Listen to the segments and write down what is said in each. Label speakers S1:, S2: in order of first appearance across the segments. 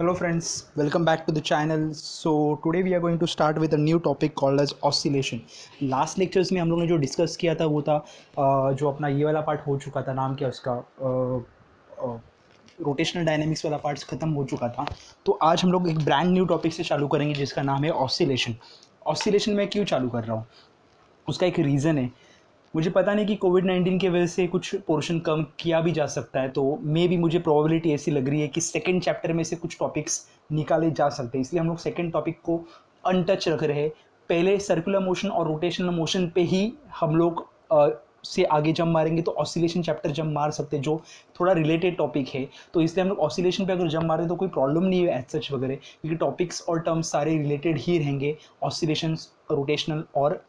S1: Hello friends, welcome back to the channel. So today we are going to start with a new topic called as oscillation. Last lectures में हम लोग ने जो discuss किया था वो था जो अपना ये वाला पार्ट हो चुका था, नाम क्या उसका, रोटेशनल डायनेमिक्स वाला पार्ट ख़त्म हो चुका था. तो आज हम लोग एक ब्रांड न्यू टॉपिक से चालू करेंगे जिसका नाम है ऑसिलेशन. ऑसिलेशन मैं क्यों चालू कर रहा हूँ, उसका एक रीज़न है. मुझे पता नहीं कि कोविड-19 की वजह से कुछ पोर्शन कम किया भी जा सकता है, तो मे भी मुझे प्रोबेबिलिटी ऐसी लग रही है कि सेकंड चैप्टर में से कुछ टॉपिक्स निकाले जा सकते हैं, इसलिए हम लोग सेकंड टॉपिक को अनटच रख रहे हैं. पहले सर्कुलर मोशन और रोटेशनल मोशन पे ही हम लोग से आगे जंप मारेंगे, तो ऑसिलेशन चैप्टर जंप मार सकते हैं जो थोड़ा रिलेटेड टॉपिक है. तो इसलिए हम लोग ऑसिलेशन पे अगर जंप मारें तो कोई प्रॉब्लम नहीं है एज सच वगैरह, क्योंकि टॉपिक्स और टर्म्स सारे रिलेटेड ही रहेंगे ऑसिलेशंस, रोटेशनल और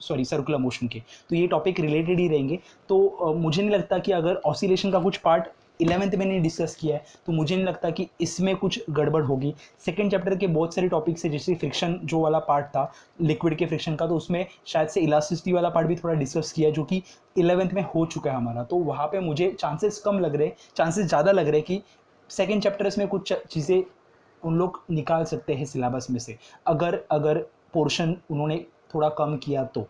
S1: सर्कुलर मोशन के. तो ये टॉपिक रिलेटेड ही रहेंगे. तो मुझे नहीं लगता कि अगर ऑसिलेशन का कुछ पार्ट 11th में नहीं डिस्कस किया है तो मुझे नहीं लगता कि इसमें कुछ गड़बड़ होगी. सेकंड चैप्टर के बहुत सारे टॉपिक्स है, जैसे फ्रिक्शन जो वाला पार्ट था लिक्विड के फ्रिक्शन का, तो उसमें शायद से इलास्टिसिटी वाला पार्ट भी थोड़ा डिस्कस किया जो कि 11th में हो चुका है हमारा. तो वहाँ पे मुझे चांसेस कम लग रहे, चांसेस ज़्यादा लग रहे कि सेकेंड चैप्टर्स में कुछ चीज़ें उन लोग निकाल सकते हैं सिलेबस में से, अगर अगर पोर्शन उन्होंने थोड़ा कम किया तो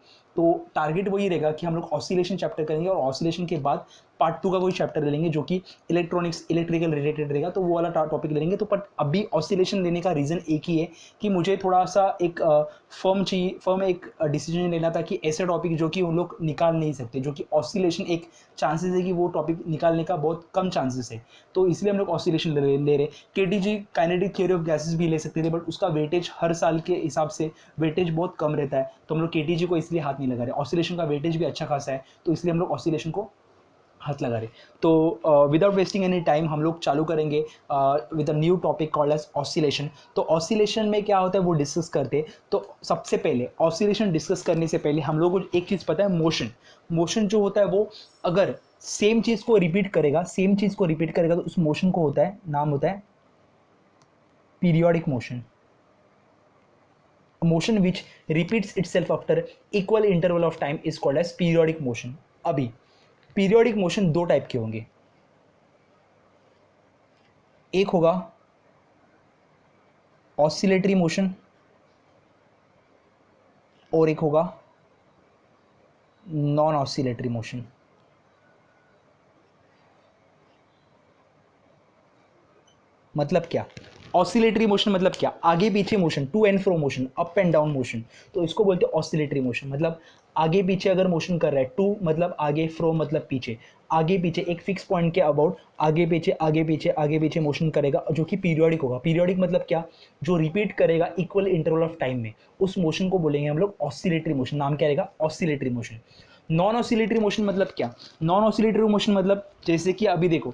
S1: टारगेट वही रहेगा कि हम लोग ऑसिलेशन चैप्टर करेंगे और ऑसिलेशन के बाद पार्ट 2 का कोई चैप्टर ले लेंगे जो कि इलेक्ट्रिकल रिलेटेड रहेगा, तो वो वाला टॉपिक ले लेंगे. तो बट अभी ऑसिलेशन लेने का रीज़न एक ही है कि मुझे थोड़ा सा एक फर्म एक डिसीजन लेना था कि ऐसे टॉपिक जो कि उन लोग निकाल नहीं सकते, जो कि ऑसिलेशन एक चांसेस है कि वो टॉपिक निकालने का बहुत कम चांसेस है, तो इसलिए हम लोग ऑसिलेशन ले रहे. KTG kinetic theory of gases भी ले सकते थे, बट उसका वेटेज हर साल के हिसाब से वेटेज बहुत कम रहता है, तो हम लोग केटीजी को इसलिए हाथ नहीं लगा रहे. ऑसिलेशन का वेटेज भी अच्छा खासा है, तो इसलिए हम लोग ऑसिलेशन को हाथ लगा रहे. तो विदाउट वेस्टिंग एनी टाइम हम लोग चालू करेंगे with a new topic called as oscillation. तो ऑसिलेशन में क्या होता है वो डिस्कस करते. तो सबसे पहले ऑसिलेशन डिस्कस करने से पहले हम लोगों को एक चीज़ पता है, मोशन. मोशन जो होता है वो अगर सेम चीज़ को रिपीट करेगा, तो उस मोशन को होता है, नाम होता है periodic motion. Motion which repeats itself after equal interval of time is called as periodic motion. अभी पीरियोडिक मोशन दो टाइप के होंगे, एक होगा ऑसिलेटरी मोशन और एक होगा नॉन ऑसिलेटरी मोशन. मतलब क्या ऑसिलेटरी मोशन, मतलब क्या, आगे पीछे motion, to and fro motion, up and down motion, तो इसको बोलते हैं ऑसिलेटरी मोशन. मतलब आगे पीछे अगर मोशन कर रहा है, टू मतलब आगे, फ्रो मतलब पीछे, आगे पीछे एक फिक्स पॉइंट के अबाउट आगे पीछे आगे पीछे आगे पीछे मोशन करेगा, जो कि पीरियोडिक होगा. पीरियोडिक मतलब क्या, जो रिपीट करेगा इक्वल इंटरवल ऑफ टाइम में, उस मोशन को बोलेंगे हम लोग ऑसिलेटरी मोशन. नाम क्या रहेगा, oscillatory motion. Non oscillatory motion मतलब क्या, नॉन ऑसिलेटरी मोशन मतलब जैसे कि अभी देखो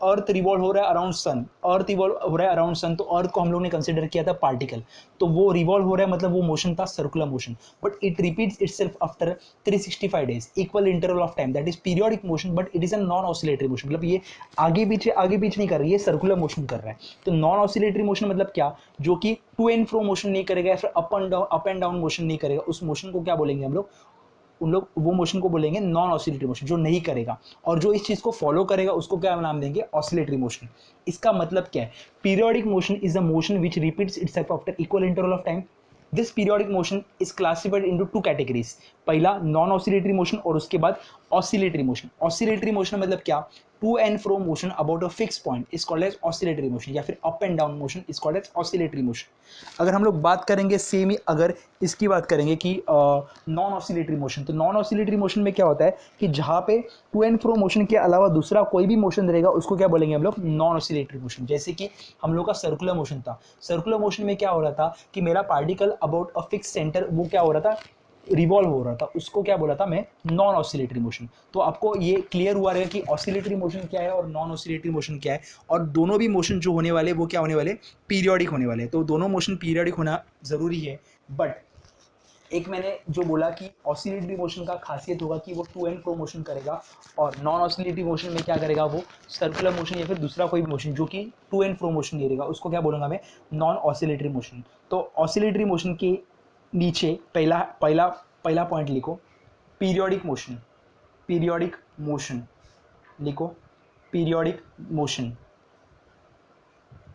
S1: अर्थ रिवॉल्व हो रहा है अराउंड सन, अर्थ रिवॉल्व हो रहा है अराउंड सन, तो अर्थ को हम लोग ने कंसिडर किया था पार्टिकल, तो वो रिवॉल्व हो रहा है मतलब वो मोशन था circular motion, but it repeats itself after 365 days equal interval of time, that is periodic motion, but it is a non oscillatory motion. मतलब ये आगे पीछे नहीं कर रहा है, ये सर्कुलर मोशन कर रहा है. तो नॉन ऑसिलेटरी मोशन मतलब क्या, जो कि टू एंड फ्रो मोशन नहीं करेगा या फिर अप एंड डाउन मोशन नहीं करेगा, उस मोशन को क्या बोलेंगे हम लोग, उन लोग वो मोशन को बोलेंगे नॉन ऑसिलेटरी मोशन, जो नहीं करेगा. और जो इस चीज़ को फॉलो करेगा उसको क्या नाम देंगे, ऑसिलेटरी मोशन. इसका मतलब क्या है, periodic motion is a motion which repeats itself after equal interval of time. This periodic motion is classified into two categories, पहला नॉन ऑसिलेटरी मोशन और उसके बाद ऑसिलेटरी मोशन. ऑसिलेटरी मोशन मतलब क्या, to and fro motion about a fix point is called as oscillatory motion, या फिर up and down motion is called as oscillatory motion. अगर हम लोग बात करेंगे सेम ही, अगर इसकी बात करेंगे कि नॉन ऑसिलेटरी मोशन, तो नॉन ऑसिलेटरी मोशन में क्या होता है कि जहाँ पे टू एंड फ्रो मोशन के अलावा दूसरा कोई भी मोशन रहेगा उसको क्या बोलेंगे हम लोग, नॉन ऑसिलेटरी मोशन. जैसे कि हम लोग का सर्कुलर मोशन था, सर्कुलर मोशन में क्या हो रहा था कि मेरा particle about a fix centre वो क्या हो रहा था, रिवॉल्व हो रहा था, उसको क्या बोला था मैं, नॉन ऑसिलेटरी मोशन। तो आपको ये क्लियर हुआ रहेगा कि ऑसिलेटरी मोशन क्या है और नॉन ऑसिलेटरी मोशन क्या है, और दोनों भी मोशन जो होने वाले वो क्या होने वाले, पीरियोडिक होने वाले। तो दोनों मोशन पीरियोडिक होना ज़रूरी है। बट एक मैंने जो बोला कि ऑसिलेटरी मोशन का खासियत होगा कि वो टू एंड फ्रो मोशन करेगा, और नॉन ऑसिलेटरी मोशन में क्या करेगा, वो सर्कुलर मोशन या फिर दूसरा कोई मोशन जो कि टू एंड फ्रो मोशन नहीं रहेगा, उसको क्या बोलूँगा मैं, नॉन ऑसिलेटरी मोशन। तो ऑसिलेटरी मोशन के नीचे पहला पहला पहला पॉइंट लिखो, पीरियोडिक मोशन। पीरियोडिक मोशन लिखो, पीरियोडिक मोशन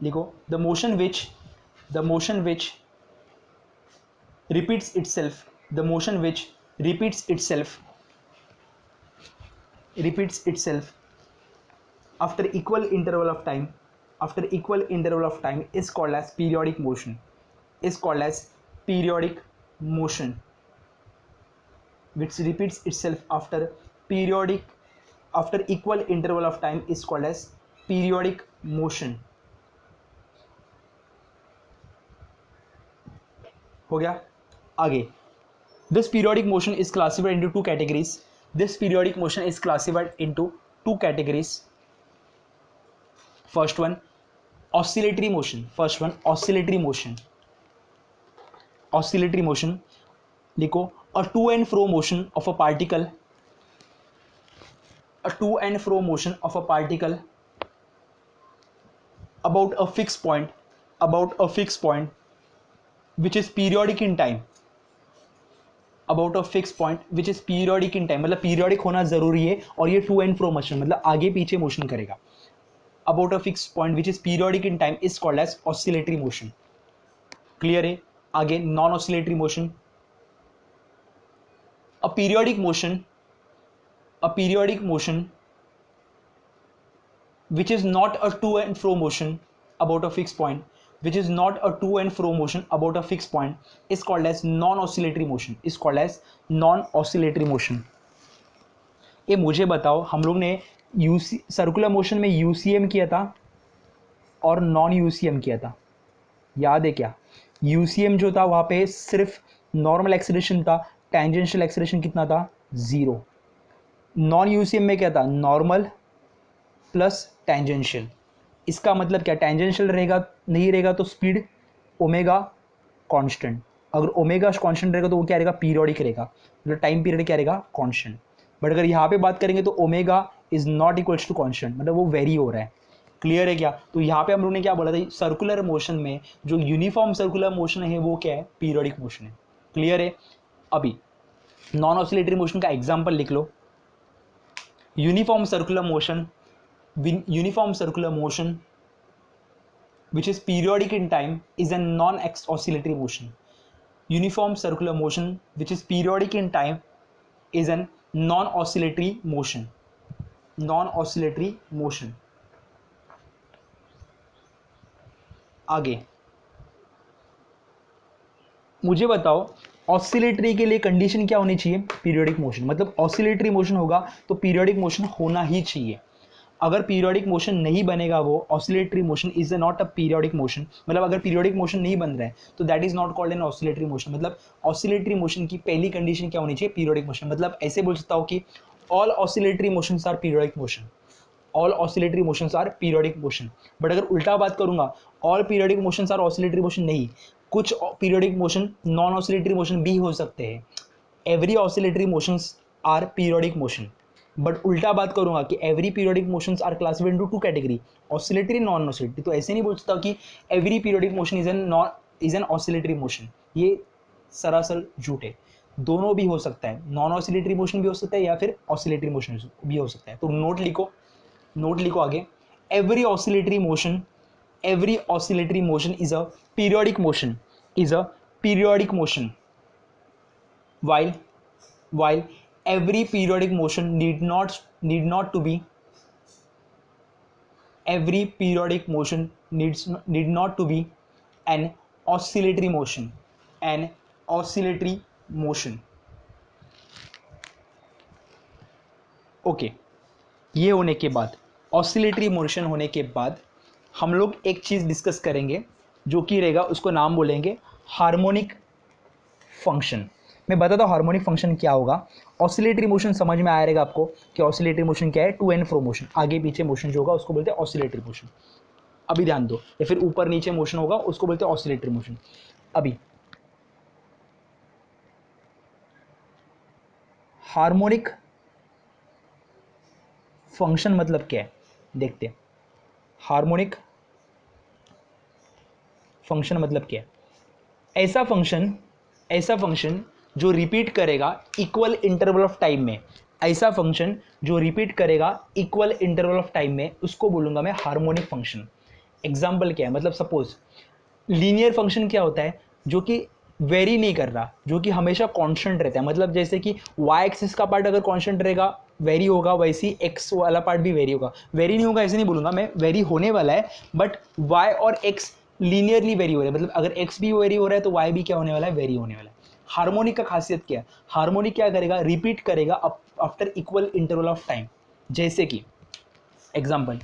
S1: लिखो, the motion which repeats itself, the motion which repeats itself after equal interval of time, is called as periodic motion, is called as periodic motion, which repeats itself periodic after equal interval of time is called as periodic motion। हो गया। आगे, this periodic motion is classified into two categories. This periodic motion is classified into two categories. First one, oscillatory motion. First one, oscillatory motion. Oscillatory motion लिखो, a to and fro motion of a particle, a to and fro motion of a particle about a fixed point, which is periodic in time, about a fixed point which is periodic in time, मतलब periodic होना जरूरी है, और ये to and fro motion मतलब आगे पीछे motion करेगा। about a fixed point which is periodic in time is called as oscillatory motion। Clear है। आगे, non oscillatory motion, a periodic motion which is not a to and fro motion about a fixed point, which is not a to and fro motion about a fixed point, is called as non oscillatory motion, is called as non oscillatory motion। ये मुझे बताओ, हम लोग ने UC circular motion में UCM किया था और नॉन यूसीएम किया था, याद है क्या? यूसीएम जो था वहाँ पे सिर्फ नॉर्मल एक्सीलरेशन था, टेंजेंशियल एक्सीलरेशन कितना था, 0। नॉन यूसीएम में क्या था, नॉर्मल प्लस टेंजेंशियल। इसका मतलब क्या, टेंजेंशियल रहेगा नहीं रहेगा तो स्पीड ओमेगा कांस्टेंट, अगर ओमेगा कांस्टेंट रहेगा तो वो क्या रहेगा, पीरियोडिक रहेगा, मतलब टाइम पीरियड क्या रहेगा, कांस्टेंट। बट अगर यहाँ पे बात करेंगे तो omega is not equals to constant, मतलब वो वेरी हो रहा है। क्लियर है क्या? तो यहाँ पे हम लोग ने क्या बोला था, सर्कुलर मोशन में जो यूनिफॉर्म सर्कुलर मोशन है वो क्या है, पीरियोडिक मोशन है। क्लियर है। अभी नॉन ऑसिलेटरी मोशन का एग्जाम्पल लिख लो। Uniform circular motion which is periodic in time is a non-oscillatory motion. Uniform circular motion which is periodic in time is a non-oscillatory motion. Non-oscillatory motion। आगे मुझे बताओ, oscillatory के लिए condition क्या होनी चाहिए, पीरियोडिक मोशन। मतलब ऑसिलेटरी मोशन होगा तो पीरियोडिक मोशन होना ही चाहिए। अगर पीरियोडिक मोशन नहीं बनेगा, वो oscillatory motion is not a periodic motion. मतलब अगर पीरियोडिक मोशन नहीं बन रहा है तो that is not called an oscillatory motion. मतलब ऑसिलेटरी मोशन की पहली कंडीशन क्या होनी चाहिए, पीरियोडिक मोशन। मतलब ऐसे बोल सकता हूँ कि all oscillatory motions are periodic motion, all oscillatory motions are periodic motion. But अगर उल्टा बात करूंगा, all periodic motions are oscillatory motion, नहीं, कुछ periodic motion non oscillatory motion भी हो सकते हैं। Every oscillatory motions are periodic motion. But उल्टा बात करूंगा कि every periodic motions are classified into two categories, oscillatory non oscillatory. तो ऐसे नहीं बोल सकता कि every periodic motion is an oscillatory motion, ये सरासर झूठ है। दोनों भी हो सकता है, नॉन ऑसिलेटरी मोशन भी हो सकता है या फिर ऑसिलेटरी मोशन भी हो सकता है। तो नोट लिखो आगे, every oscillatory motion is a periodic motion, while every periodic motion need not to be an oscillatory motion। Okay, ये होने के बाद, ऑसिलेटरी मोशन होने के बाद हम लोग एक चीज़ डिस्कस करेंगे जो कि रहेगा, उसको नाम बोलेंगे हार्मोनिक फंक्शन। मैं बताता हूँ हार्मोनिक फंक्शन क्या होगा। ऑसिलेटरी मोशन समझ में आ रहेगा आपको कि ऑसिलेटरी मोशन क्या है, टू एंड फ्रो मोशन, आगे पीछे मोशन जो होगा उसको बोलते हैं ऑसिलेटरी मोशन। अभी ध्यान दो, या फिर ऊपर नीचे मोशन होगा उसको बोलते हैं ऑसिलेटरी मोशन। अभी हार्मोनिक फंक्शन मतलब क्या है देखते हैं। हार्मोनिक फंक्शन मतलब क्या है? ऐसा फंक्शन जो रिपीट करेगा इक्वल इंटरवल ऑफ टाइम में, ऐसा फंक्शन जो रिपीट करेगा इक्वल इंटरवल ऑफ टाइम में, उसको बोलूंगा मैं हार्मोनिक फंक्शन। एग्जाम्पल क्या है, मतलब सपोज लीनियर फंक्शन क्या होता है, जो कि वेरी नहीं कर रहा, जो कि हमेशा कांस्टेंट रहता है। मतलब जैसे कि वाई एक्सिस का पार्ट अगर कांस्टेंट रहेगा, वेरी होगा, वैसे ही एक्स वाला पार्ट भी वेरी होगा। वेरी नहीं होगा ऐसे नहीं बोलूंगा मैं, वेरी होने वाला है, बट वाई और एक्स लीनियरली वेरी हो रहा है। मतलब अगर एक्स भी वेरी हो रहा है तो वाई भी क्या होने वाला है, वेरी होने वाला है। हार्मोनिक का खासियत क्या है, हार्मोनिक क्या करेगा, रिपीट करेगा after equal interval of time. जैसे कि एग्जाम्पल,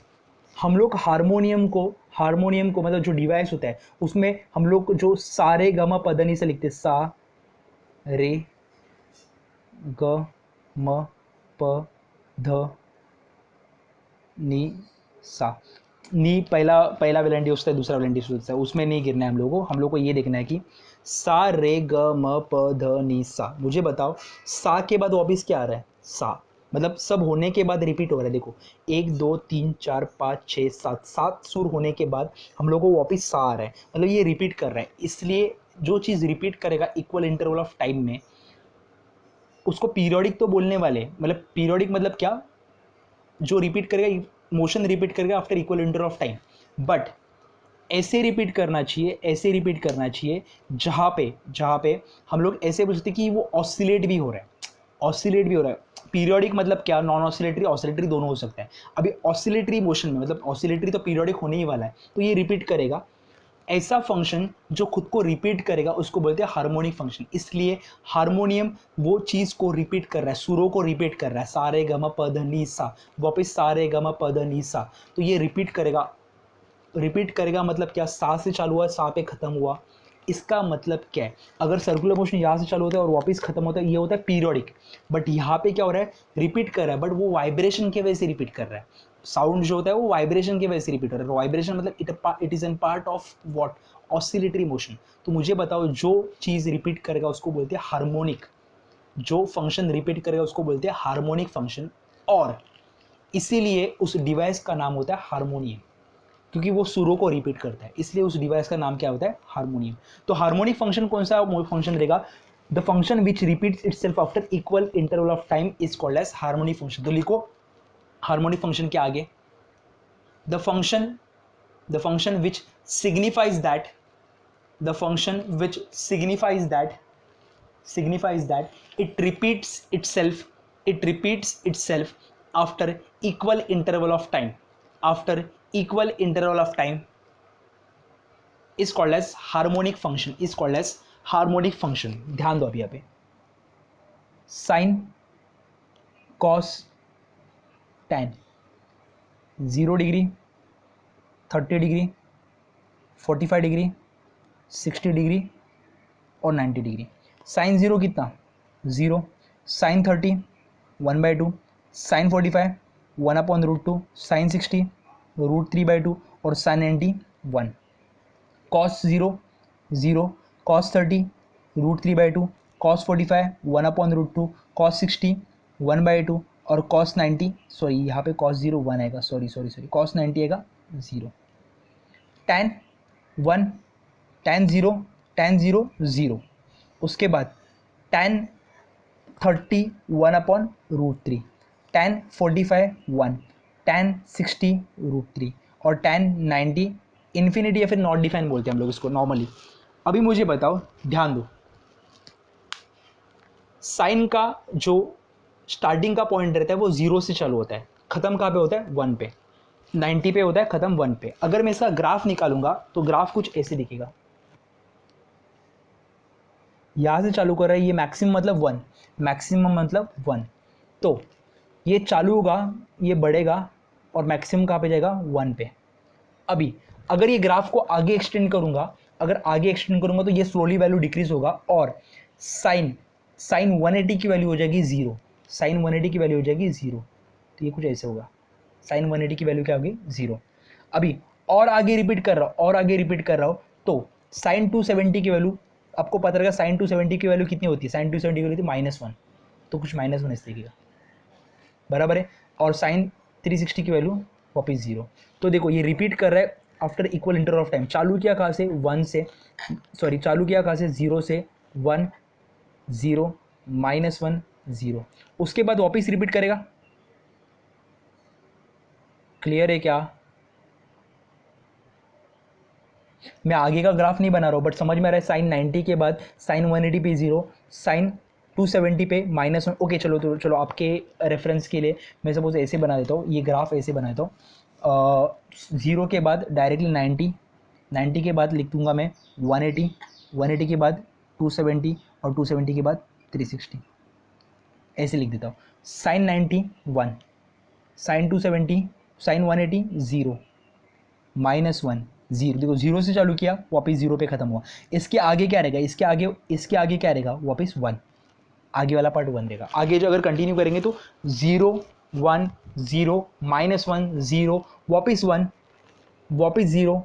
S1: हम लोग हारमोनियम को मतलब जो डिवाइस होता है उसमें हम लोग जो सारे गमा पदनी से लिखते हैं, सा रे ग म प ध नी सा। नी पहला पहला वेलेंटी होता है, दूसरा वेलेंटी होता है, उसमें नहीं गिरना है हम लोग को ये देखना है कि सा रे ग म प ध नी सा। मुझे बताओ सा के बाद वापिस क्या आ रहा है, सा, मतलब सब होने के बाद रिपीट हो रहा है। देखो 1 2 3 4 5 6 7, 7 सुर होने के बाद हम लोग को वापिस सा आ रहा है, मतलब ये रिपीट कर रहा है। इसलिए जो चीज़ रिपीट करेगा इक्वल इंटरवल ऑफ टाइम में उसको पीरियोडिक तो बोलने वाले। मतलब पीरियोडिक मतलब क्या, जो रिपीट करेगा, मोशन रिपीट करेगा after equal interval of time, but ऐसे रिपीट करना चाहिए, ऐसे रिपीट करना चाहिए जहाँ पे हम लोग ऐसे बोल सकते कि वो ऑसिलेट भी हो रहा है, ऑसिलेट भी हो रहा है। पीरियोडिक मतलब क्या, नॉन ऑसिलेटरी ऑसिलेटरी दोनों हो सकता है। अभी ऑसिलेटरी मोशन में मतलब ऑसिलेटरी तो पीरियोडिक होने ही वाला है, तो ये रिपीट करेगा। ऐसा फंक्शन जो खुद को रिपीट करेगा उसको बोलते हैं हार्मोनिक फंक्शन। इसलिए हार्मोनियम वो चीज़ को रिपीट कर रहा है, सुरों को रिपीट कर रहा है, सारे गमा पध नी सा, वापिस सारे गमा पध नी सा, तो ये रिपीट करेगा। रिपीट करेगा मतलब क्या, सा से चालू हुआ, सा पे खत्म हुआ। इसका मतलब क्या है, अगर सर्कुलर मोशन यहाँ से चालू होता है और वापस खत्म होता है, ये होता है पीरियोडिक। बट यहाँ पे क्या हो रहा है, रिपीट कर रहा है, बट वो वाइब्रेशन की वजह से रिपीट कर रहा है। साउंड जो होता है वो वाइब्रेशन की वजह से रिपीट हो रहा है। वाइब्रेशन मतलब it is an part of what, oscillatory motion. तो मुझे बताओ जो चीज़ रिपीट करेगा उसको बोलते हैं हार्मोनिक, जो फंक्शन रिपीट करेगा उसको बोलते हैं हार्मोनिक फंक्शन। और इसीलिए उस डिवाइस का नाम होता है हार्मोनियम, क्योंकि वो सुरों को रिपीट करता है, इसलिए उस डिवाइस का नाम क्या होता है, हार्मोनियम। तो हार्मोनिक फंक्शन कौन सा फंक्शन रहेगा, the function which repeats itself after equal interval of time is called as harmonic function. तो लिखो हार्मोनिक फंक्शन के आगे the function which signifies that, the function which signifies that it repeats itself after equal interval of time, after equal interval of time is called as harmonic function, is called as harmonic function। ध्यान दो अभी यहाँ पे sine cos tan, 0 degree, 30 degree, 45 degree, 60 degree और 90 degree. Sign 0 कितना, 0, sign 30 1/2, sign 45 1/√2, sign 60 √3/2 और sine 90 1। Cos 0 0, cos 30 √3/2, cos 45 1/√2, cos 60 1/2 और cos 90, sorry यहाँ पे कॉस 0 1 आएगा, सॉरी कॉस 90 आएगा 0। tan 1, tan 0, tan 0 0। उसके बाद tan 30 1/√3, tan 45 1, tan 60 √3 और tan 90 इन्फिनिटी या फिर नॉट डिफाइन बोलते हैं हम लोग इसको नॉर्मली। अभी मुझे बताओ, ध्यान दो, साइन का जो स्टार्टिंग का पॉइंट रहता है वो 0 से चालू होता है, खत्म कहाँ पे होता है, 1 पे, 90 पे होता है, खत्म 1 पे। अगर मैं इसका ग्राफ निकालूंगा तो ग्राफ कुछ ऐसे दिखेगा, यहाँ से चालू कर रहा है, ये मैक्सिमम मतलब 1, मैक्सिमम मतलब 1। तो ये चालू होगा, ये बढ़ेगा और मैक्सिमम कहाँ पे जाएगा, 1 पे। अभी अगर ये ग्राफ को आगे एक्सटेंड करूंगा, अगर आगे एक्सटेंड करूंगा तो ये स्लोली वैल्यू डिक्रीज होगा और साइन साइन 180 की वैल्यू हो जाएगी 0, साइन 180 की वैल्यू हो जाएगी 0, तो ये कुछ ऐसे होगा, साइन 180 की वैल्यू क्या होगी 0। अभी और आगे रिपीट कर रहा हूँ, और आगे रिपीट कर रहा हूँ, तो साइन 270 की वैल्यू आपको पता रहेगा, साइन 270 की वैल्यू कितनी होती है, साइन 270 की वैल्यू होती है -1, तो कुछ -1 इस तरीके का, बराबर है। और साइन 360 की वैल्यू वापस 0। तो देखो ये रिपीट कर रहा है after equal interval of time. चालू किया कहाँ से 1 से, सॉरी चालू किया कहाँ से 0 से, 1 0 -1 0, उसके बाद वापस रिपीट करेगा। क्लियर है क्या? मैं आगे का ग्राफ नहीं बना रहा हूँ, बट समझ में आ रहा है। साइन 90 के बाद साइन 180 पे 0, साइन 270 पे -1। ओके चलो, तो चलो आपके रेफरेंस के लिए मैं सपोज ऐसे बना देता हूँ, ये ग्राफ ऐसे बना देता हूँ। 0 के बाद डायरेक्टली 90, 90 के बाद लिख दूंगा मैं 180, 180 के बाद 270 और 270 के बाद 360, ऐसे लिख देता हूँ। Sine 90 1, sine 270, sine 180 0, -1 0। देखो 0 से चालू किया, वापस 0 पे खत्म हुआ। इसके आगे क्या रहेगा, इसके आगे क्या रहेगा, वापस 1, आगे वाला पार्ट 1 रहेगा। आगे जो अगर कंटिन्यू करेंगे तो 0 1 0 -1 0, वापस 1, वापस 0,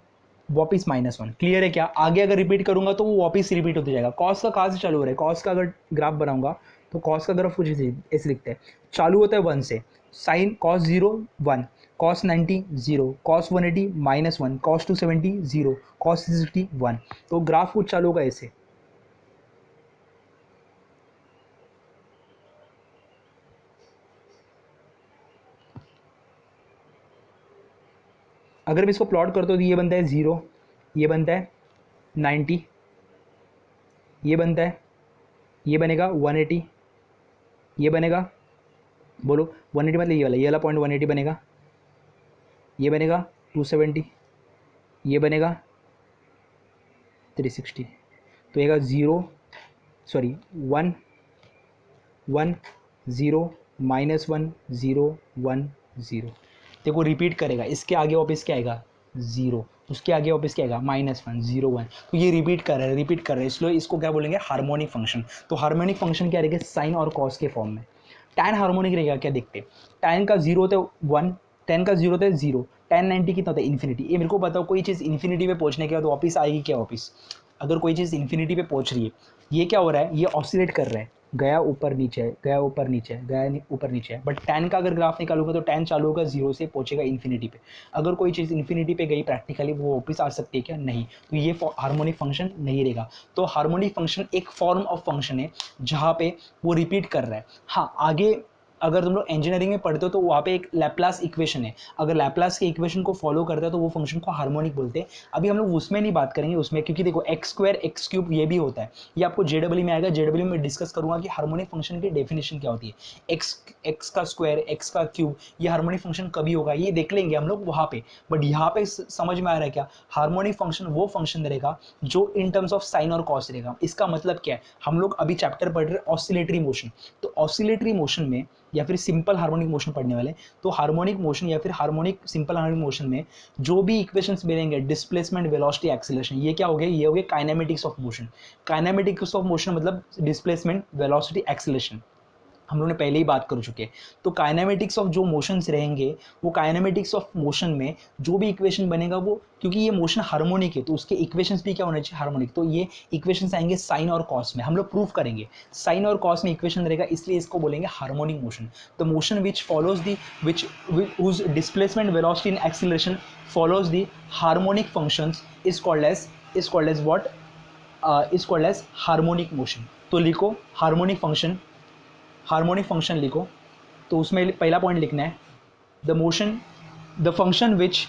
S1: वापस -1। क्लियर है क्या? आगे अगर रिपीट करूंगा तो वो वापस रिपीट होते जाएगा। कॉस का कहाँ से चालू हो रहा है, कॉस का अगर ग्राफ बनाऊंगा तो कॉस का ग्राफ कुछ ऐसे लिखते हैं, चालू होता है 1 से, sine cos 0 1, cos 90 0, cos 180 -1, cos 270 0, cos 360 1। तो ग्राफ कुछ चालू होगा ऐसे। अगर मैं इसको प्लॉट करता हूँ तो ये बनता है 0, ये बनता है 90, ये बनता है, ये बनेगा 180, ये बनेगा, बोलो 180 मतलब ये वाला पॉइंट 180 बनेगा, ये बनेगा 270, ये बनेगा 360। तो ये 0, सॉरी 1 1 0 -1 0 1 0। देखो रिपीट करेगा, इसके आगे वापस क्या आएगा 0, उसके आगे वापस क्या आएगा -1 0 1। तो ये रिपीट कर रहा है, रिपीट कर रहा है, इसलिए इसको क्या बोलेंगे, हार्मोनिक फंक्शन। तो हार्मोनिक फंक्शन क्या रहेगा, साइन और कॉस के फॉर्म में। टैन हार्मोनिक रहेगा, क्या देखते हैं, टैन का 0 होता है 1, टैन का 0 होता है 0, टैन 90 कितना होता है इन्फिनिटी। ये मेरे को बताओ, कोई चीज़ इन्फिनिटी पे पहुंचने के बाद वापस आएगी क्या वापस? अगर कोई चीज़ इन्फिनिटी पे पहुंच रही है, ये क्या हो रहा है, ये ऑसिलेट कर रहा है, गया ऊपर नीचे है, गया ऊपर नीचे है, गया ऊपर नीचे है। बट टैन का अगर ग्राफ निकालूंगा तो टैन चालू होगा 0 से, पहुंचेगा इन्फिनिटी पे। अगर कोई चीज़ इन्फिनिटी पे गई प्रैक्टिकली, वो वापस आ सकती है क्या? नहीं। तो ये हार्मोनिक फंक्शन नहीं रहेगा। तो हार्मोनिक फंक्शन एक फॉर्म ऑफ फंक्शन है जहाँ पे वो रिपीट कर रहा है। हाँ, आगे अगर तुम लोग इंजीनियरिंग में पढ़ते हो तो वहाँ पे एक लैप्लास इक्वेशन है, अगर लैप्लास के इक्वेशन को फॉलो करता है तो वो फंक्शन को हार्मोनिक बोलते हैं। अभी हम लोग उसमें नहीं बात करेंगे उसमें, क्योंकि देखो x² x³ ये भी होता है, ये आपको जेडब्ल्यू में आएगा। जेडब्ल्यू में डिस्कस करूंगा कि हार्मोनिक फंक्शन की डेफिनेशन क्या होती है, एक्स का स्क्वायर, एक्स का क्यूब, ये हार्मोनिक फंक्शन कभी होगा ये देख लेंगे हम लोग वहाँ पे। बट यहाँ पे समझ में आ रहा है क्या, हार्मोनिक फंक्शन वो फंक्शन रहेगा जो इन टर्म्स ऑफ साइन और कॉस रहेगा। इसका मतलब क्या है, हम लोग अभी चैप्टर पढ़ रहे हैं ऑसिलेटरी मोशन, तो ऑसिलेटरी मोशन में या फिर सिंपल हार्मोनिक मोशन पढ़ने वाले, तो हार्मोनिक मोशन या फिर हार्मोनिक सिंपल हार्मोनिक मोशन में जो भी इक्वेशंस मिलेंगे, डिस्प्लेसमेंट, वेलोसिटी, एक्सीलरेशन, ये क्या हो गए, ये हो गए kinematics of motion. Kinematics of motion मतलब डिस्प्लेसमेंट, वेलोसिटी, एक्सीलरेशन, हम लोगों ने पहले ही बात कर चुके हैं। तो काइनेमेटिक्स ऑफ जो मोशंस रहेंगे, वो काइनेमेटिक्स ऑफ मोशन में जो भी इक्वेशन बनेगा वो, क्योंकि ये मोशन हार्मोनिक है तो उसके इक्वेशंस भी क्या होने चाहिए, हार्मोनिक। तो ये इक्वेशंस आएंगे साइन और कॉस में, हम लोग प्रूफ करेंगे साइन और कॉस में इक्वेशन रहेगा, इसलिए इसको बोलेंगे harmonic motion. The motion which follows the which whose displacement, velocity and acceleration follows the harmonic functions is called as what, is called as harmonic motion। तो लिखो हार्मोनिक फंक्शन, हार्मोनिक फंक्शन लिखो। तो उसमें पहला पॉइंट लिखना है, the motion, the function which,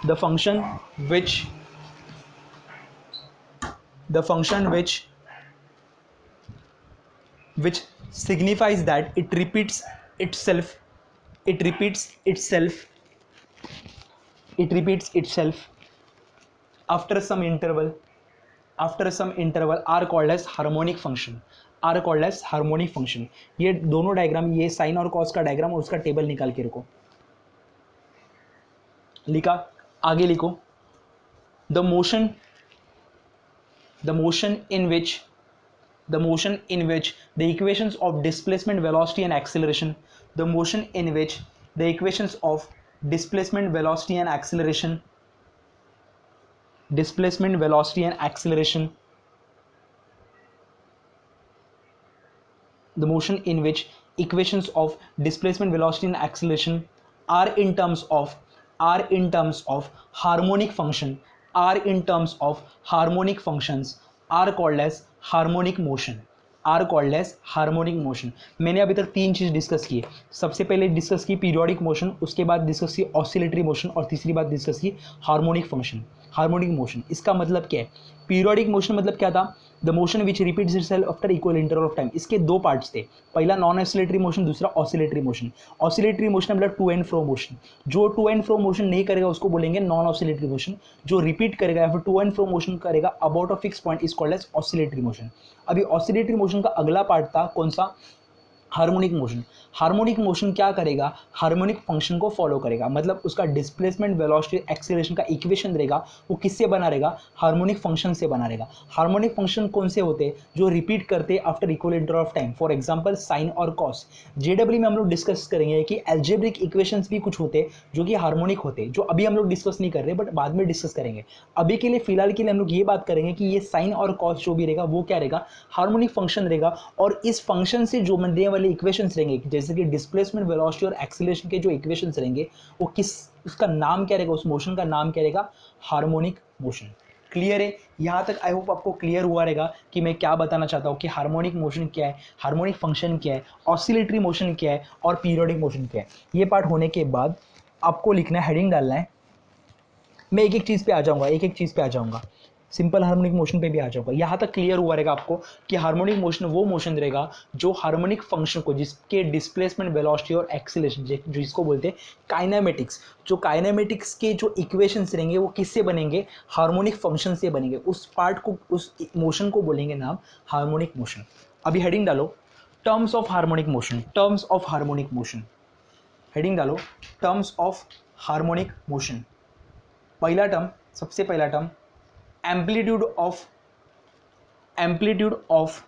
S1: the function which, the function which signifies that it repeats itself, it repeats itself, it repeats itself after some interval, after some interval are called as harmonic function, are called as harmonic function। ये दोनों diagram, ये sign और cos का diagram और उसका table निकाल के रखो। लिखा, आगे लिखो, the motion, the motion in which, the motion in which the equations of displacement, velocity and acceleration, the motion in which the equations of displacement, velocity and acceleration, displacement, velocity and acceleration, the motion in which equations of displacement, velocity and acceleration are in terms of harmonic function, are in terms of harmonic functions, are called as harmonic motion, are called as harmonic motion. मैंने अभी तक तीन चीज़ discuss की है। सबसे पहले discuss की periodic motion, उसके बाद डिस्कस की ऑसिलेटरी मोशन और तीसरी बात डिस्कस की हार्मोनिक फंक्शन, हार्मोनिक मोशन। इसका मतलब क्या है? पीरियोडिक मोशन मतलब क्या था? The motion which repeats itself after equal interval of time. इसके दो पार्ट्स थे, पहला नॉन ऑसिलेटरी मोशन, दूसरा ऑसिलेटरी मोशन। ऑसिलेटरी मोशन मतलब टू एंड फ्रो मोशन। जो टू एंड फ्रो मोशन नहीं करेगा उसको बोलेंगे नॉन ऑसिलेटरी मोशन। जो रिपीट करेगा या फिर टू एंड फ्रो मोशन करेगा about a fix point is called as oscillatory motion. अभी ऑसिलेटरी मोशन का अगला पार्ट था कौन सा? Harmonic motion. हार्मोनिक मोशन क्या करेगा? हार्मोनिक फंक्शन को फॉलो करेगा, मतलब उसका डिस्प्लेसमेंट, वेलोसिटी, एक्सीलरेशन का इक्वेशन रहेगा वो किससे बना रहेगा? हार्मोनिक फंक्शन से बना रहेगा। हार्मोनिक फंक्शन कौन से होते हैं? जो रिपीट करते after equal interval of time. For example sine और कॉस। जेडब्ल्यू में हम लोग डिस्कस करेंगे कि एल्जेब्रिक इक्वेशंस भी कुछ होते हैं जो कि हार्मोनिक होते हैं, जो अभी हम लोग डिस्कस नहीं कर रहे बट बाद में डिस्कस करेंगे। अभी के लिए फिलहाल के लिए हम लोग ये बात करेंगे कि ये साइन और कॉस जो भी रहेगा वो क्या रहेगा? हार्मोनिक फंक्शन रहेगा। और इस फंक्शन से जो बनने वाले इक्वेशंस रहेंगे जैसे कि डिस्प्लेसमेंट, वेलोसिटी और एक्सीलरेशन के जो इक्वेशंस रहेंगे वो किस, उसका नाम क्या रहेगा? उस मोशन का नाम क्या रहेगा? Harmonic motion. क्लियर है? यहाँ तक आई होप आपको क्लियर हुआ रहेगा कि मैं क्या बताना चाहता हूँ कि हार्मोनिक मोशन क्या है, हार्मोनिक फंक्शन क्या है, ऑसिलेटरी मोशन क्या है और पीरियोडिक मोशन क्या है। ये पार्ट होने के बाद आपको लिखना है, हेडिंग डालना है। मैं एक एक चीज़ पे आ जाऊँगा, एक एक चीज़ पे आ जाऊँगा, सिंपल हार्मोनिक मोशन पे भी आ जाऊँगा। यहाँ तक क्लियर हुआ रहेगा आपको कि हार्मोनिक मोशन वो मोशन रहेगा जो हार्मोनिक फंक्शन को, जिसके डिस्प्लेसमेंट, वेलोसिटी और एक्सीलरेशन, जिसको बोलते हैं काइनेमेटिक्स, जो काइनेमेटिक्स के जो इक्वेशंस रहेंगे वो किससे बनेंगे? हार्मोनिक फंक्शन से बनेंगे। उस पार्ट को, उस मोशन को बोलेंगे नाम हार्मोनिक मोशन। अभी हेडिंग डालो, terms of harmonic motion, terms of harmonic motion. Heading डालो, टर्म्स ऑफ हार्मोनिक मोशन। पहला टर्म, सबसे पहला term amplitude of, amplitude of,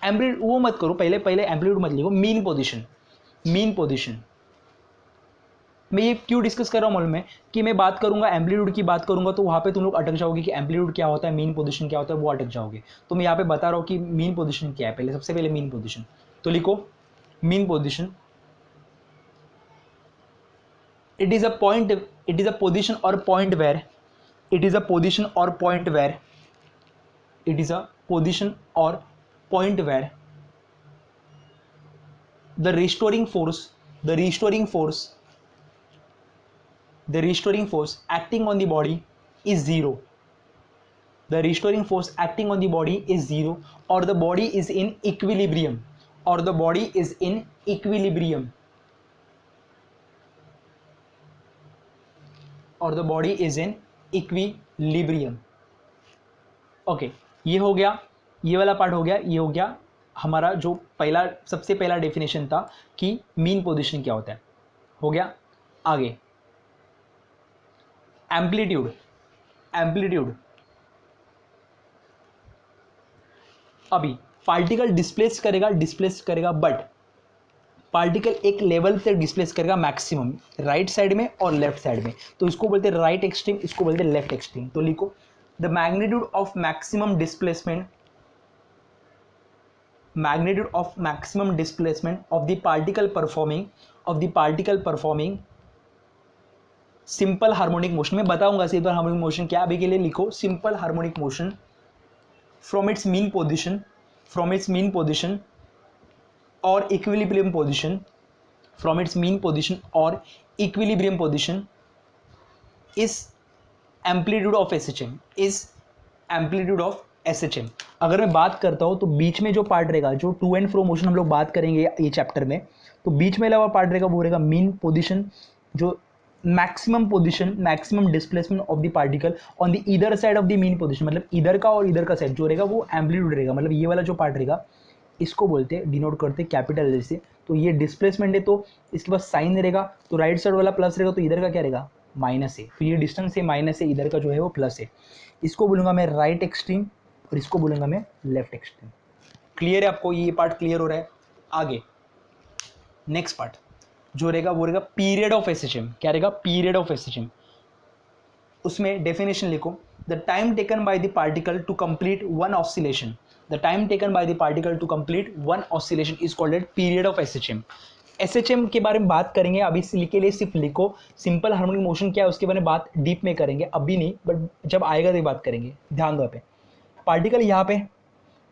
S1: amplitude वो मत करो, पहले पहले एम्पलीट्यूड मत लिखो, मीन पोजीशन, मीन पोजीशन। मैं ये क्यों डिस्कस कर रहा हूँ मालूम है कि मैं बात करूंगा एम्पलीट्यूड की बात करूंगा तो वहाँ पे तुम लोग अटक जाओगे कि एम्पलीट्यूड क्या होता है, मीन पोजीशन क्या होता है, वो अटक जाओगे। तो मैं यहाँ पे बता रहा हूँ कि मीन पोजीशन क्या है। पहले सबसे पहले मीन पोजीशन तो लिखो, mean position, it is a point, it is a position or point where, it is a position or point where, it is a position or point where the restoring force, the restoring force, the restoring force acting on the body is zero, the restoring force acting on the body is zero, or the body is in equilibrium, or the body is in equilibrium, or the body is in equilibrium। Okay ये हो गया, ये वाला part हो गया, ये हो गया हमारा जो पहला, सबसे पहला डेफिनेशन था कि मीन पोजीशन क्या होता है, हो गया। आगे एम्पलीट्यूड, एम्पलीट्यूड, अभी पार्टिकल डिस्प्लेस करेगा, डिस्प्लेस करेगा बट पार्टिकल एक लेवल से डिस्प्लेस करेगा मैक्सिमम, राइट साइड में और लेफ्ट साइड में। तो इसको बोलते हैं राइट एक्सट्रीम, इसको बोलते हैं लेफ्ट एक्सट्रीम। तो लिखो the magnitude of maximum displacement, magnitude of maximum displacement of the particle performing, of the particle performing simple harmonic motion. मैं बताऊंगा सिंपल हार्मोनिक मोशन क्या, अभी के लिए लिखो simple harmonic motion from its mean position, from its mean position or equilibrium position, from its mean position or equilibrium position is amplitude of SHM, is amplitude of SHM. अगर मैं बात करता हूँ तो बीच में जो पार्ट रहेगा, जो टू एंड फ्रो मोशन हम लोग बात करेंगे ये चैप्टर में, तो बीच में लगा पार्ट रहेगा वो रहेगा मीन पोजीशन, जो maximum position, maximum displacement of the particle on the either side of the mean position, मतलब इधर का और इधर का साइड जो रहेगा वो एम्पलीट्यूड रहेगा। मतलब ये वाला जो पार्ट रहेगा इसको बोलते हैं, डिनोट करते हैं कैपिटल एल से। तो ये डिस्प्लेसमेंट है तो इसके पास साइन रहेगा, तो राइट साइड वाला प्लस रहेगा तो इधर का क्या रहेगा? माइनस है। फिर ये डिस्टेंस है, माइनस है, इधर का जो है वो प्लस है। इसको बोलूँगा मैं राइट एक्सट्रीम, और इसको बोलूँगा मैं लेफ्ट एक्सट्रीम। क्लियर है आपको? ये पार्ट क्लियर हो रहा है? आगे नेक्स्ट पार्ट जो रहेगा वो रहेगा पीरियड ऑफ एसएचएम। क्या रहेगा? Period of SHM. उसमें डेफिनेशन लिखो, the time taken by the particle to complete one oscillation, the time taken by the particle to complete one oscillation is called period of SHM. SHM के बारे में बात करेंगे, अभी के लिए सिर्फ लिखो सिंपल हार्मोनिक मोशन क्या है उसके बारे में बात डीप में करेंगे, अभी नहीं, बट जब आएगा तो बात करेंगे। ध्यान दो पे, पार्टिकल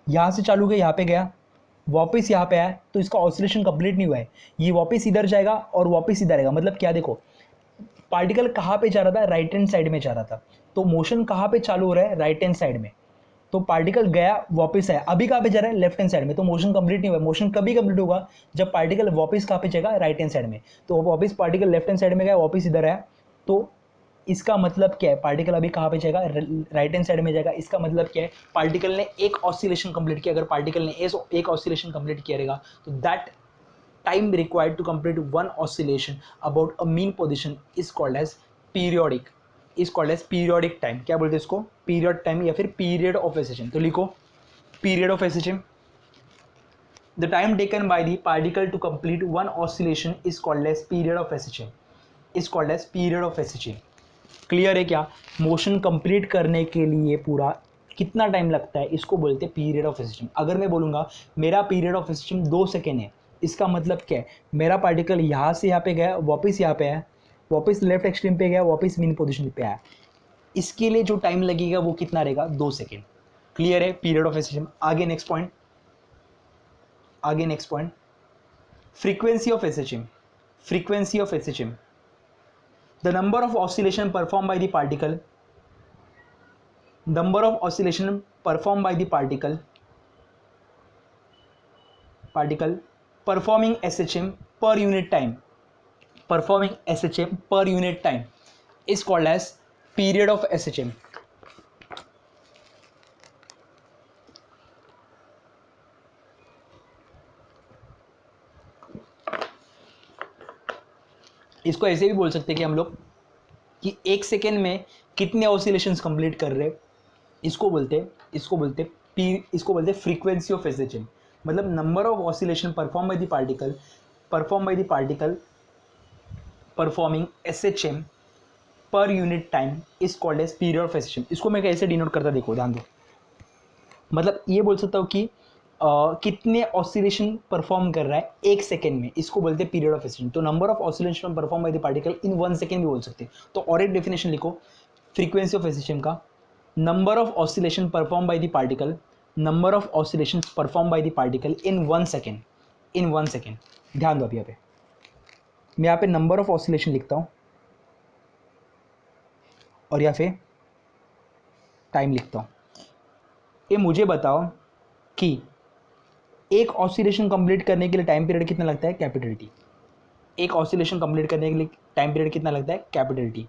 S1: यहाँ से चालू गया, यहाँ पे गया, वापस यहाँ पे आया, तो इसका ऑसिलेशन कंप्लीट नहीं हुआ है, ये वापस इधर जाएगा और वापस इधर आएगा। मतलब क्या, देखो पार्टिकल कहाँ पे जा रहा था? राइट हैंड साइड में जा रहा था, तो मोशन कहाँ पे चालू हो रहा है? राइट हैंड साइड में। तो पार्टिकल गया वापस आया, अभी कहाँ पे जा रहा है? लेफ्ट हैंड साइड में, तो मोशन कंप्लीट नहीं हुआ। मोशन कभी कंप्लीट होगा? जब पार्टिकल वापस कहाँ पे जाएगा? राइट हैंड साइड में। तो वापस पार्टिकल लेफ्ट हैंड साइड में गया, वापस इधर आया, तो इसका मतलब क्या है? पार्टिकल अभी कहाँ पे जाएगा? राइट हैंड साइड में जाएगा। इसका मतलब क्या है? पार्टिकल ने एक ऑसिलेशन कंप्लीट किया। अगर पार्टिकल ने एक ऑसिलेशन कंप्लीट किया रहेगा तो that time required to complete one oscillation about a mean position is called as periodic, is called as periodic time. क्या बोलते हैं इसको? पीरियड टाइम या फिर पीरियड ऑफ एसएचएम। तो लिखो period of SHM, the time taken by the particle to complete one oscillation is called as period of SHM, is called as period of SHM. Clear है क्या? Motion complete करने के लिए पूरा कितना time लगता है, इसको बोलते हैं पीरियड ऑफ एसएचएम। अगर मैं बोलूँगा मेरा पीरियड ऑफ एसएचएम 2 सेकेंड है, इसका मतलब क्या है? मेरा पार्टिकल यहाँ से यहाँ पे गया, वापस यहाँ पे आया, वापस लेफ्ट एक्सट्रीम पे गया, वापस मीन पोजीशन पे आया, इसके लिए जो टाइम लगेगा वो कितना रहेगा? 2 सेकेंड। क्लियर है? Period of SHM. आगे नेक्स्ट पॉइंट, आगे next point, frequency of SHM. Frequency of SHM, the number of oscillation performed by the particle, number of oscillation performed by the particle performing SHM per unit time, performing SHM per unit time is called as period of SHM। इसको ऐसे भी बोल सकते हैं कि हम लोग कि 1 सेकेंड में कितने ऑसिलेशंस कंप्लीट कर रहे हैं, इसको बोलते हैं, इसको बोलते हैं फ्रीक्वेंसी ऑफ एसएचएम। मतलब number of oscillation perform by the particle performing SHM per unit time is called as period of SHM. इसको मैं कैसे डिनोट करता, देखो ध्यान दो। मतलब ये बोल सकता हूँ कि कितने ऑसिलेशन परफॉर्म कर रहा है 1 सेकेंड में, इसको बोलते हैं पीरियड ऑफ एसएचएम। तो number of oscillation perform by the particle in 1 second भी बोल सकते हैं। तो और एक डेफिनेशन लिखो फ्रीक्वेंसी ऑफ एसएचएम का, number of oscillation perform by the particle, number of oscillation perform by the particle in 1 second, in 1 second. ध्यान दो अभी यहाँ पे, मैं यहाँ पे नंबर ऑफ ऑसिलेशन लिखता हूँ और यहाँ पे टाइम लिखता हूँ। ये मुझे बताओ कि एक ऑसिलेशन कंप्लीट करने के लिए टाइम पीरियड कितना लगता है? Capital T. एक ऑसिलेशन कंप्लीट करने के लिए टाइम पीरियड कितना लगता है? Capital T.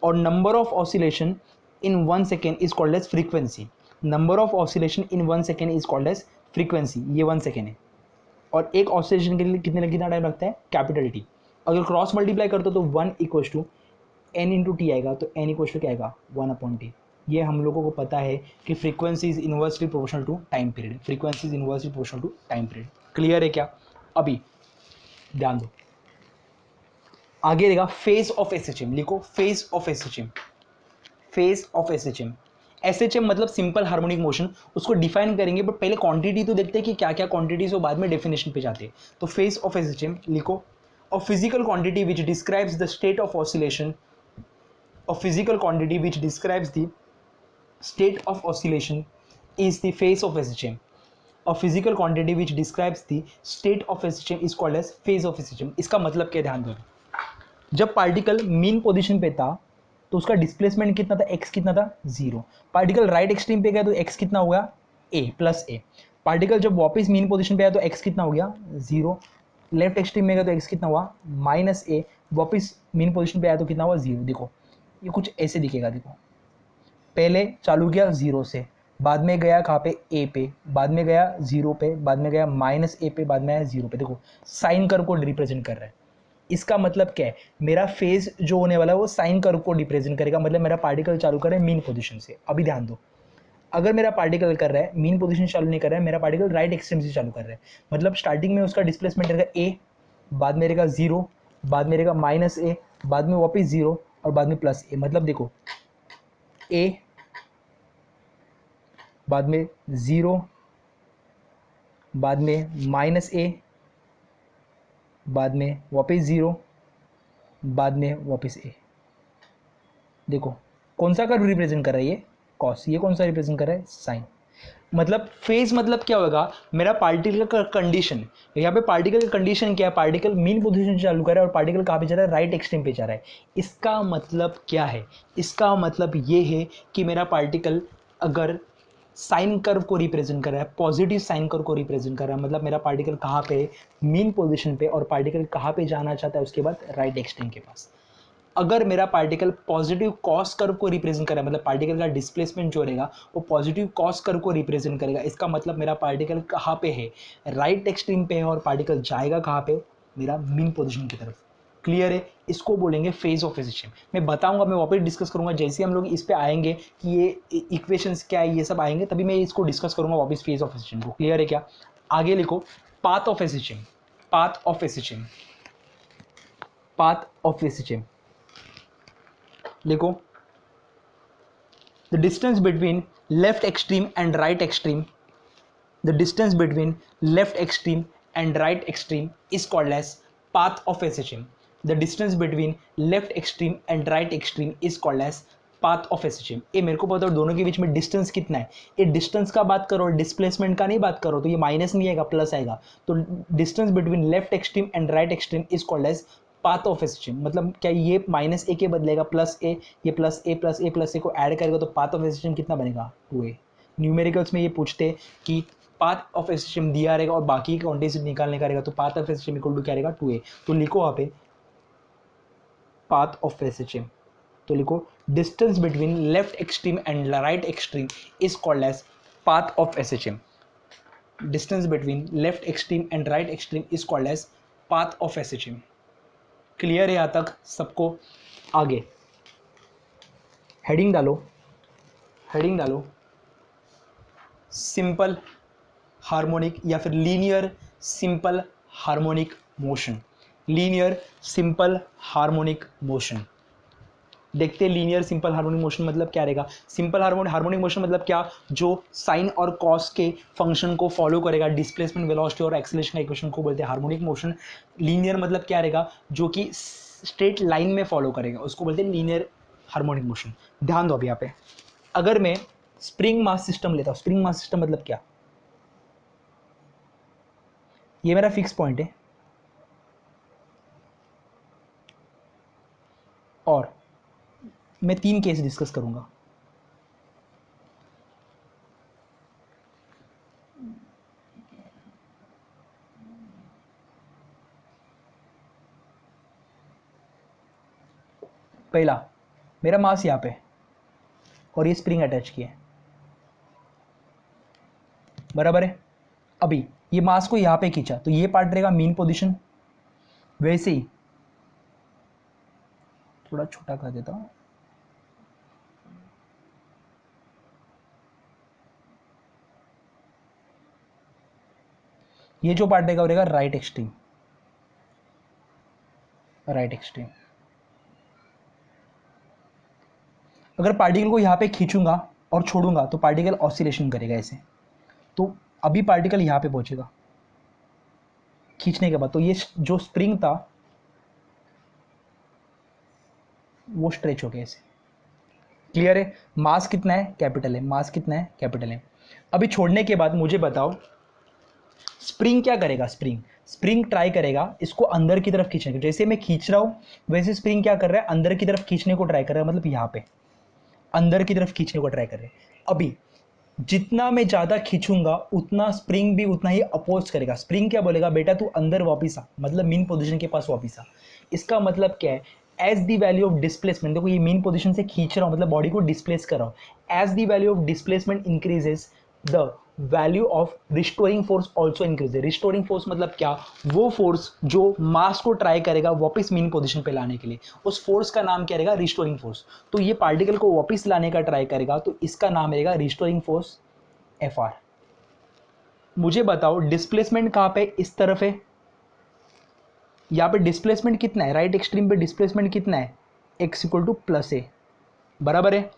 S1: और number of oscillation in 1 second is called as frequency. Number of oscillation in 1 second is called as frequency. ये 1 सेकेंड है। और एक ऑसिलेशन के लिए कितना टाइम लगता है? Capital T. अगर क्रॉस मल्टीप्लाई करते हो तो 1 equals to N into T आएगा, तो एन इक्वल्स टू क्या आएगा? 1/t। ये हम लोगों को पता है कि frequency is inversely proportional to time period, frequency is inversely proportional to time period. Clear है क्या? अभी ध्यान दो, आगे रहेगा फेज ऑफ एसएचएम। लिखो phase of SHM, phase of SHM. SHM मतलब सिंपल हार्मोनिक मोशन, उसको डिफाइन करेंगे, बट पहले क्वांटिटी तो देखते हैं कि क्या क्या क्वांटिटीज हो, बाद में डेफिनेशन पे जाते हैं। तो फेज ऑफ एसएचएम लिखो, a physical quantity which describes the state of oscillation, a physical quantity which describes the state of oscillation is the phase of SHM। A physical quantity which describes the state of SHM is called as phase of SHM। इसका मतलब क्या? ध्यान दो, जब particle mean position पे था तो उसका डिस्प्लेसमेंट कितना था? x कितना था? 0। पार्टिकल राइट एक्सट्रीम पे गया तो x कितना हो गया? a+a। पार्टिकल जब वापस मीन पोजीशन पे आया तो x कितना हो गया? 0। लेफ्ट एक्सट्रीम में गया तो x कितना हुआ? -a। वापस मीन पोजीशन पे आया तो कितना हुआ? 0। देखो ये कुछ ऐसे दिखेगा, देखो पहले चालू किया 0 से, बाद में गया कहाँ पे? a पे, बाद में गया 0 पे, बाद में गया -a पे, बाद में आया 0 पे। देखो साइन कर्व को रिप्रेजेंट कर रहा है। इसका मतलब क्या है? मेरा फेज जो होने वाला है वो साइन कर्व को रिप्रेजेंट करेगा। मतलब मेरा पार्टिकल चालू करे मीन पोजीशन से। अभी ध्यान दो, अगर मेरा पार्टिकल कर रहा है मीन पोजीशन चालू नहीं कर रहा है, मेरा पार्टिकल राइट एक्सट्रीम से चालू कर रहा है, मतलब स्टार्टिंग में उसका डिस्प्लेसमेंट रहेगा ए, बाद में रहेगा 0, बाद में रहेगा -a, बाद में वापस 0 और बाद में +a। मतलब देखो a, बाद में 0, बाद में -a, बाद में वापस 0, बाद में वापस a। देखो कौन सा कर्व रिप्रेजेंट कर रहा है ये कॉस, ये कौन सा रिप्रेजेंट कर रहा है साइन। मतलब फेज मतलब क्या होगा, मेरा पार्टिकल का कंडीशन, यहाँ पे पार्टिकल का कंडीशन क्या है, पार्टिकल मीन पोजीशन से चालू कर रहा है और पार्टिकल कहाँ पे जा रहा है, राइट एक्सट्रीम पे जा रहा है। इसका मतलब क्या है, इसका मतलब ये है कि मेरा पार्टिकल अगर साइन कर्व को रिप्रेजेंट कर रहा है, पॉजिटिव साइन कर्व को रिप्रेजेंट कर रहा है, मतलब मेरा पार्टिकल कहाँ पे, मीन पोजीशन पे, और पार्टिकल कहाँ पे जाना चाहता है उसके बाद, राइट एक्सट्रीम के पास। अगर मेरा पार्टिकल पॉजिटिव कॉस कर्व को रिप्रेजेंट करेगा, मतलब पार्टिकल का डिस्प्लेसमेंट जो रहेगा वो पॉजिटिव कॉस कर्व को रिप्रेजेंट करेगा, इसका मतलब मेरा पार्टिकल कहाँ पे है, राइट एक्सट्रीम पे है, और पार्टिकल जाएगा कहाँ पे, मेरा मीन पोजीशन की तरफ। क्लियर है, इसको बोलेंगे फेज ऑफ एसिस्टेम। मैं बताऊंगा, मैं वापस डिस्कस करूंगा जैसे हम लोग इस पे आएंगे कि ये इक्वेशंस क्या है, ये सब आएंगे तभी मैं इसको डिस्कस करूंगा वापस फेज ऑफ एसिस्टेम को। क्लियर है क्या, आगे लिखो path of a system, path of a system, path of a system लिखो, the distance between left extreme and right extreme, the distance between left extreme and right extreme is called as path of SHM. The distance between left extreme and right extreme is called as path of SHM. ये मेरे को बताओ दोनों के बीच में distance कितना है, ये डिस्टेंस का बात करो, डिस्प्लेसमेंट का नहीं बात करो, तो ये माइनस नहीं आएगा प्लस आएगा। तो distance between left extreme and right extreme is called as path of SHM. मतलब क्या ये -a के बदलेगा +a, ये +a को ऐड करेगा तो पाथ ऑफ एसएचएम कितना बनेगा 2a। न्यूमेरिकल्स में ये पूछते हैं कि पाथ ऑफ एसएचएम दिया रहेगा और बाकी क्वांटिटी निकालने का रहेगा, तो path of SHM equal to क्या रहेगा 2a। तो लिखो यहाँ पे पाथ ऑफ एसएचएम, तो लिखो distance between left extreme and right extreme is called as path of SHM. Distance between left extreme and right extreme is called as path of SHM. Clear है यहाँ तक सबको। आगे हेडिंग डालो, heading डालो simple harmonic या फिर linear simple harmonic motion, linear simple harmonic motion. देखते हैं लीनियर सिंपल हार्मोनिक मोशन मतलब क्या रहेगा। सिंपल हार्मोनिक मोशन मतलब क्या, जो साइन और कॉस के फंक्शन को फॉलो करेगा, डिस्प्लेसमेंट वेलोसिटी और एक्सेलरेशन का इक्वेशन को बोलते हैं हार्मोनिक मोशन। लीनियर मतलब क्या रहेगा, जो कि स्ट्रेट लाइन में फॉलो करेगा, उसको बोलते हैं लीनियर हार्मोनिक मोशन। ध्यान दो अभी यहाँ पे, अगर मैं स्प्रिंग मास सिस्टम लेता हूँ, स्प्रिंग मास सिस्टम मतलब क्या, ये मेरा फिक्स पॉइंट है और मैं 3 केस डिस्कस करूंगा। पहला, मेरा मास यहाँ पे और ये स्प्रिंग अटैच किया है, बराबर है। अभी ये मास को यहाँ पे खींचा तो ये पार्ट रहेगा मीन पोजीशन, वैसे ही थोड़ा छोटा कर देता हूँ, ये जो पार्ट रहेगा वो रहेगा राइट एक्सट्रीम, राइट एक्सट्रीम। अगर पार्टिकल को यहाँ पे खींचूंगा और छोड़ूंगा तो पार्टिकल ऑसिलेशन करेगा ऐसे। तो अभी पार्टिकल यहाँ पे पहुंचेगा खींचने के बाद, तो ये जो स्प्रिंग था वो स्ट्रेच हो गया ऐसे। क्लियर है, मास कितना है कैपिटल है, मास कितना है कैपिटल है। अभी छोड़ने के बाद मुझे बताओ स्प्रिंग क्या करेगा, स्प्रिंग स्प्रिंग ट्राई करेगा इसको अंदर की तरफ खींचने को। जैसे मैं खींच रहा हूं वैसे स्प्रिंग क्या कर रहा है, अंदर की तरफ खींचने को ट्राई कर रहा है, मतलब यहाँ पे अंदर की तरफ खींचने को ट्राई कर रहे हैं। अभी जितना मैं ज़्यादा खींचूंगा उतना स्प्रिंग भी उतना ही अपोज करेगा। स्प्रिंग क्या बोलेगा, बेटा तू अंदर वापिस आ, मतलब मीन पोजीशन के पास वापिस आ। इसका मतलब क्या है, as the value of displacement, देखो ये मीन पोजीशन से खींच रहा हूँ मतलब बॉडी को डिस्प्लेस कर रहा हूँ, as the value of displacement increases the value of restoring force also increase है। रिस्टोरिंग फोर्स मतलब क्या, वो फोर्स जो मास को ट्राई करेगा वापस मीन पोजीशन पे लाने के लिए, उस फोर्स का नाम क्या रहेगा, रिस्टोरिंग फोर्स। तो ये पार्टिकल को वापस लाने का ट्राई करेगा तो इसका नाम रहेगा रिस्टोरिंग फोर्स एफ आर। मुझे बताओ डिस्प्लेसमेंट कहां पे, इस तरफ है, यहाँ पे डिस्प्लेसमेंट कितना है, राइट एक्सट्रीम पे डिस्प्लेसमेंट कितना है, एक्स इक्वल टू प्लस ए, बराबर है।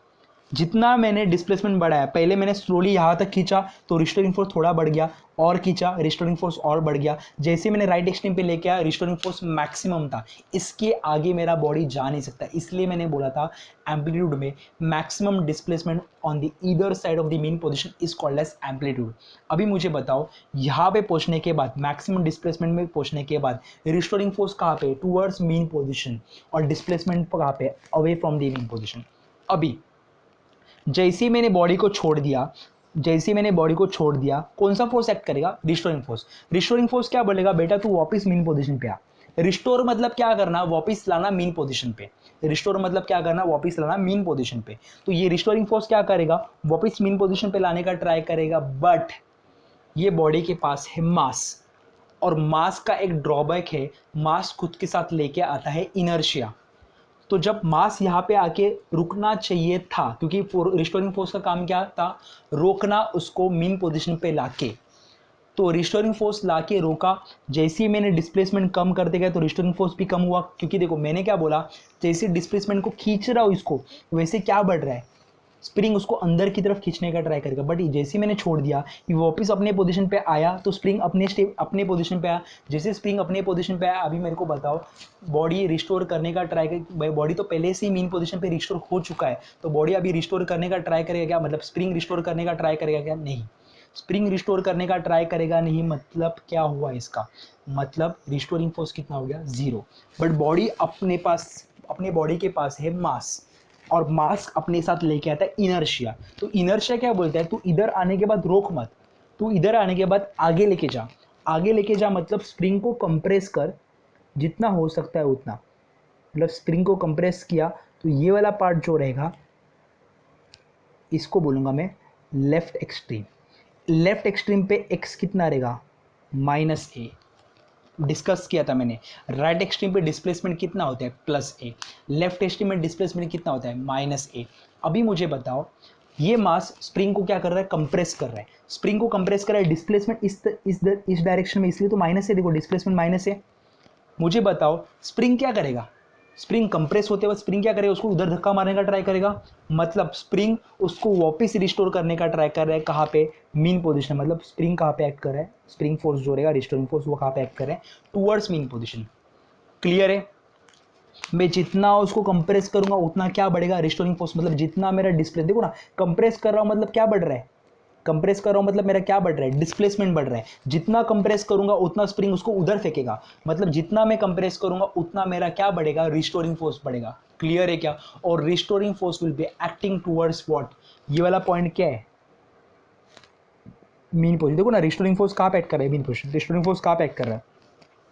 S1: जितना मैंने डिस्प्लेसमेंट बढ़ाया, पहले मैंने स्लोली यहाँ तक खींचा तो रिस्टोरिंग फोर्स थोड़ा बढ़ गया, और खींचा रिस्टोरिंग फोर्स और बढ़ गया। जैसे मैंने राइट एक्सट्रीम पे लेके आया रिस्टोरिंग फोर्स मैक्सिमम था, इसके आगे मेरा बॉडी जा नहीं सकता, इसलिए मैंने बोला था एम्पलीट्यूड में maximum displacement on the either side of the mean position is called as amplitude. अभी मुझे बताओ यहाँ पे पहुंचने के बाद, मैक्सिमम डिस्प्लेसमेंट में पहुंचने के बाद रिस्टोरिंग फोर्स कहाँ पे, टूवर्ड्स मीन पोजीशन, और डिस्प्लेसमेंट कहाँ पे, away from the mean position. अभी जैसे ही मैंने बॉडी को छोड़ दिया, जैसे ही मैंने बॉडी को छोड़ दिया, कौन सा फोर्स एक्ट करेगा, रिस्टोरिंग फोर्स। रिस्टोरिंग फोर्स क्या बोलेगा, बेटा तू वापस मीन पोजीशन पे आ। रिस्टोर मतलब क्या करना, वापस लाना मीन पोजीशन पे। रिस्टोर मतलब क्या करना, वापस लाना मीन पोजीशन पे। तो ये रिस्टोरिंग फोर्स क्या करेगा, वापस मीन पोजीशन पे लाने का ट्राई करेगा, बट ये बॉडी के पास है मास, और मास का एक ड्रॉबैक है, मास खुद के साथ लेके आता है इनर्शिया। तो जब मास यहाँ पे आके रुकना चाहिए था, क्योंकि रिस्टोरिंग फोर्स का काम क्या था, रोकना उसको मीन पोजीशन पे लाके, तो रिस्टोरिंग फोर्स लाके रोका। जैसे ही मैंने डिस्प्लेसमेंट कम करते गए तो रिस्टोरिंग फोर्स भी कम हुआ, क्योंकि देखो मैंने क्या बोला, जैसे डिस्प्लेसमेंट को खींच रहा हूँ इसको, वैसे क्या बढ़ रहा है, स्प्रिंग उसको अंदर की तरफ खींचने का ट्राई करेगा। बट जैसे ही मैंने छोड़ दिया, ये वापस अपने पोजीशन पे आया, तो स्प्रिंग अपने पोजीशन पे आया। जैसे स्प्रिंग अपने पोजीशन पे आया, अभी मेरे को बताओ बॉडी रिस्टोर करने का ट्राई कर, बॉडी तो पहले से ही मीन पोजीशन पे रिस्टोर हो चुका है, तो बॉडी अभी रिस्टोर करने का ट्राई करेगा क्या, मतलब स्प्रिंग रिस्टोर करने का ट्राई करेगा क्या, नहीं। स्प्रिंग रिस्टोर करने का ट्राई करेगा नहीं, मतलब क्या हुआ इसका, मतलब रिस्टोरिंग फोर्स कितना हो गया, जीरो। बट बॉडी अपने पास, अपने बॉडी के पास है मास, और मास अपने साथ लेके आता है इनर्शिया। तो इनर्शिया क्या बोलता है, तू इधर आने के बाद रोक मत, तू इधर आने के बाद आगे लेके जा। आगे लेके जा मतलब स्प्रिंग को कंप्रेस कर, जितना हो सकता है उतना, मतलब स्प्रिंग को कंप्रेस किया, तो ये वाला पार्ट जो रहेगा इसको बोलूँगा मैं लेफ्ट एक्सट्रीम। लेफ्ट एक्सट्रीम पे एक्स कितना रहेगा, माइनस ए, डिस्कस किया था मैंने। राइट एक्सट्रीम पे डिस्प्लेसमेंट कितना होता है, प्लस ए। लेफ्ट एक्सट्रीम में डिस्प्लेसमेंट कितना होता है, माइनस ए। अभी मुझे बताओ, ये मास स्प्रिंग को क्या कर रहा है, कंप्रेस कर रहा है, स्प्रिंग को कंप्रेस कर रहा है, डिस्प्लेसमेंट इस डायरेक्शन में, इसलिए तो माइनस है, देखो डिस्प्लेसमेंट माइनस है। मुझे बताओ स्प्रिंग क्या करेगा, स्प्रिंग कंप्रेस होते वक्त स्प्रिंग क्या करेगा, उसको उधर धक्का मारने का ट्राई करेगा, मतलब स्प्रिंग उसको वापस रिस्टोर करने का ट्राई कर रहा है, कहाँ पे, मीन पोजीशन। मतलब स्प्रिंग कहाँ पे एक्ट कर रहा है, स्प्रिंग फोर्स जो रहेगा रिस्टोरिंग फोर्स, वो कहाँ पे एक्ट कर रहा है, टूवर्ड्स मीन पोजीशन। क्लियर है। मैं जितना उसको कंप्रेस करूंगा उतना क्या बढ़ेगा, रिस्टोरिंग फोर्स, मतलब जितना मेरा डिस्प्ले, देखो ना कंप्रेस कर रहा हूं मतलब क्या बढ़ रहा है, कंप्रेस कर रहा हूं मतलब मेरा क्या बढ़ रहा है, डिस्प्लेसमेंट बढ़ रहा है। जितना कंप्रेस करूंगा उतना स्प्रिंग उसको उधर फेंकेगा, मतलब जितना मैं कंप्रेस करूंगा उतना मेरा क्या बढ़ेगा, रिस्टोरिंग फोर्स बढ़ेगा। क्लियर है क्या। और restoring force will be acting towards what, ये वाला पॉइंट क्या है, मीन पोजीशन। देखो ना रिस्टोरिंग फोर्स कहाँ पे एक्ट कर रहा है, मीन पोजीशन, रिस्टोरिंग फोर्स कहाँ पे एक्ट कर रहा है,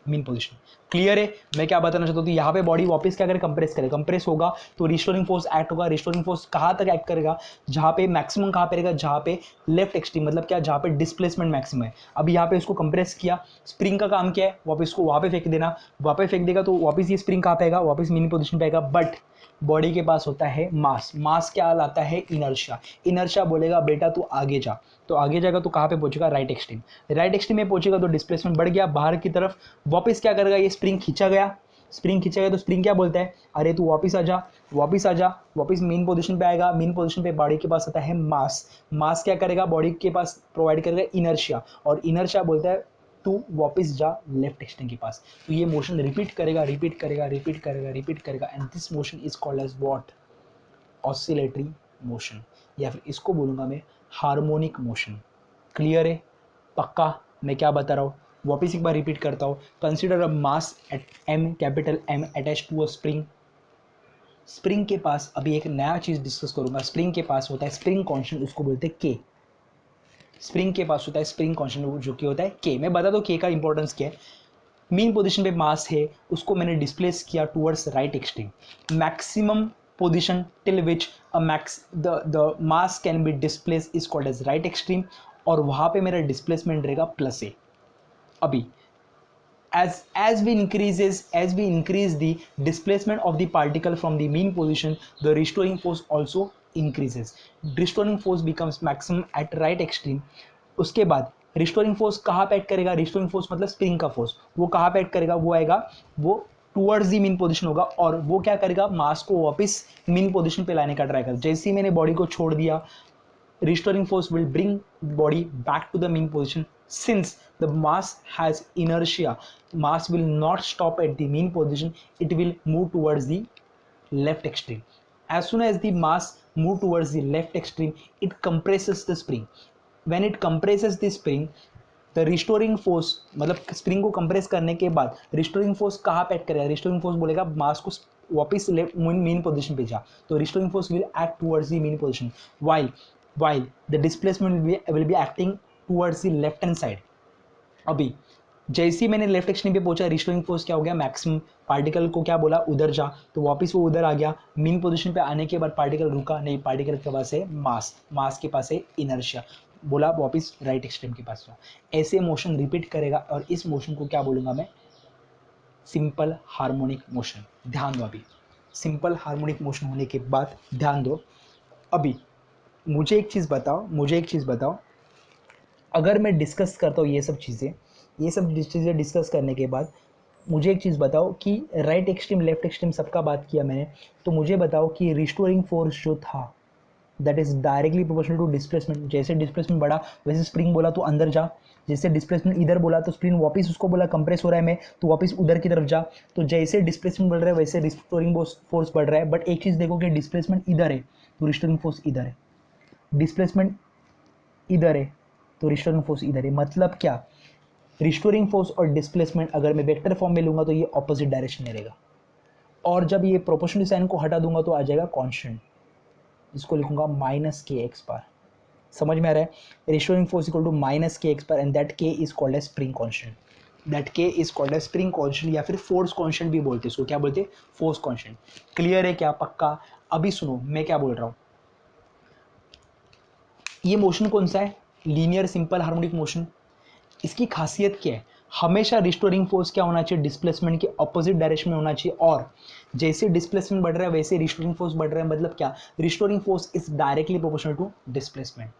S1: मीन पोजीशन। क्लियर है। मैं क्या बताना चाहता हूँ, यहाँ पे बॉडी वापस क्या करे, कंप्रेस करे, कंप्रेस होगा तो रिस्टोरिंग फोर्स एक्ट होगा। रिस्टोरिंग फोर्स कहाँ तक एक्ट करेगा, जहाँ पे मैक्सिमम कहाँ पे रहेगा, जहाँ पे लेफ्ट एक्सट्रीम, मतलब क्या, जहाँ पे डिस्प्लेसमेंट मैक्सिमम है। अब यहाँ पे उसको कंप्रेस किया, स्प्रिंग का काम क्या है, वापस उसको वहाँ पे फेंक देना, वहाँ पे फेंक देगा तो वापस ये स्प्रिंग कहाँ पे आएगा, वापस मीन पोजीशन पे आएगा। बट बॉडी के पास होता है मास, मास क्या लाता है, इनर्शिया। इनर्शिया बोलेगा बेटा तू आगे जा, तो आगे जाएगा तो कहाँ पे पहुंचेगा, राइट एक्सट्रीम। राइट एक्सट्रीम में पहुंचेगा तो डिस्प्लेसमेंट बढ़ गया बाहर की तरफ, वापस क्या करेगा, ये स्प्रिंग खींचा गया, स्प्रिंग खींचा गया तो स्प्रिंग क्या बोलता है, अरे तू वापस आ जा, वापस आ जा, वापस मेन पोजीशन पे आएगा। मेन पोजीशन पे बॉडी के पास आता है मास, मास क्या करेगा, बॉडी के पास प्रोवाइड करेगा इनर्शिया, और इनर्शिया बोलता है तू वापस जा लेफ्ट एक्सट्रीम के पास। तो ये मोशन रिपीट करेगा, रिपीट करेगा, रिपीट करेगा, रिपीट करेगा, and this motion is called as what, oscillatory motion, या फिर इसको बोलूंगा मैं हार्मोनिक मोशन। क्लियर है, पक्का। मैं क्या बता रहा हूँ, वापिस एक बार रिपीट करता हूँ। Consider a mass at M, capital M, attach to a spring. Spring के पास अभी एक नया चीज डिस्कस करूंगा, स्प्रिंग के पास होता है स्प्रिंग कांस्टेंट, उसको बोलते हैं के। स्प्रिंग के पास होता है स्प्रिंग कांस्टेंट जो कि होता है के। मैं बता दूं के का इंपॉर्टेंस क्या है। मेन पोजीशन पे मास है, उसको मैंने डिस्प्लेस किया towards right extreme, maximum position till which a max the mass can be displaced is called as right extreme, और वहाँ पे मेरा displacement रहेगा प्लस ए. अभी as we increase the displacement of the particle from the mean position, the restoring force also increases. Restoring force becomes maximum at right extreme. उसके बाद restoring force कहाँ पे एक्ट करेगा? रिस्टोरिंग फोर्स मतलब spring का force, वो कहाँ पे एक्ट करेगा? वो आएगा, वो टूवर्ड्स दी मीन पोजीशन होगा, और वो क्या करेगा? मास को वापस मीन पोजीशन पे लाने का ट्राई करेगा. जैसे ही मैंने बॉडी को छोड़ दिया, restoring force will bring the body back to the mean position. Since the mass has inertia, mass will not stop at the mean position, it will move towards the left extreme. As soon as the mass move towards the left extreme, it compresses the spring. When it compresses the spring, the restoring force, मतलब spring को compress करने के बाद restoring force कहाँ पे act करेगा? Restoring force बोलेगा मास को वापस लेफ्ट मीन पोजीशन पे जा, तो restoring force will act towards the mean position, while the displacement will be acting towards the left hand side. अभी जैसे ही मैंने लेफ्ट एक्सट्रीम पे पहुंचा, रिस्टोरिंग फोर्स क्या हो गया? मैक्सिमम. पार्टिकल को क्या बोला? उधर जा, तो वापस वो उधर आ गया. मीन पोजीशन पे आने के बाद पार्टिकल रुका नहीं, पार्टिकल के पास है मास के पास है इनर्शिया, बोला वापस राइट एक्सट्रीम के पास जा. ऐसे मोशन रिपीट करेगा, और इस मोशन को क्या बोलूँगा मैं? Simple harmonic motion. ध्यान दो, अभी सिंपल हार्मोनिक मोशन होने के बाद ध्यान दो. अभी मुझे एक चीज़ बताओ, अगर मैं डिस्कस करता हूँ ये सब चीज़ें डिस्कस करने के बाद मुझे एक चीज़ बताओ कि राइट एक्सट्रीम लेफ्ट एक्सट्रीम सबका बात किया मैंने, तो मुझे बताओ कि रिस्टोरिंग फोर्स जो था that is directly proportional to displacement. जैसे डिस्प्लेसमेंट बढ़ा वैसे स्प्रिंग बोला तो अंदर जा, जैसे डिस्प्लेसमेंट इधर बोला तो स्प्रिंग वापस उसको बोला कंप्रेस हो रहा है मैं, तो वापस उधर की तरफ जा. तो जैसे डिस्प्लेसमेंट बढ़ रहा है वैसे रिस्टोरिंग फोर्स बढ़ रहा है. बट एक चीज़ देखो कि डिस्प्लेसमेंट इधर है तो रिस्टोरिंग फोर्स इधर है, डिस्प्लेसमेंट इधर है तो रिस्टोरिंग फोर्स इधर है. मतलब क्या? रिस्टोरिंग फोर्स और डिस्प्लेसमेंट अगर मैं वेक्टर फॉर्म में लूंगा तो ये ऑपोजिट डायरेक्शन में रहेगा, और जब ये प्रोपोर्शनल साइन को हटा दूंगा तो आ जाएगा कांस्टेंट, इसको लिखूंगा माइनस के एक्स बार. समझ में आ रहा है? Restoring force equal to minus k x bar, and that k is called as spring constant. That k is called as spring constant, या फिर फोर्स कांस्टेंट भी बोलते हैं इसको. क्या बोलते हैं? Force constant. क्लियर है क्या? पक्का? अभी सुनो मैं क्या बोल रहा हूँ. ये मोशन कौन सा है? Linear simple harmonic motion. इसकी खासियत क्या है? हमेशा रिस्टोरिंग फोर्स क्या होना चाहिए? डिस्प्लेसमेंट के ऑपोजिट डायरेक्शन में होना चाहिए, और जैसे डिस्प्लेसमेंट बढ़ रहा है वैसे रिस्टोरिंग फोर्स बढ़ रहा है. मतलब क्या? Restoring force is directly proportional to displacement.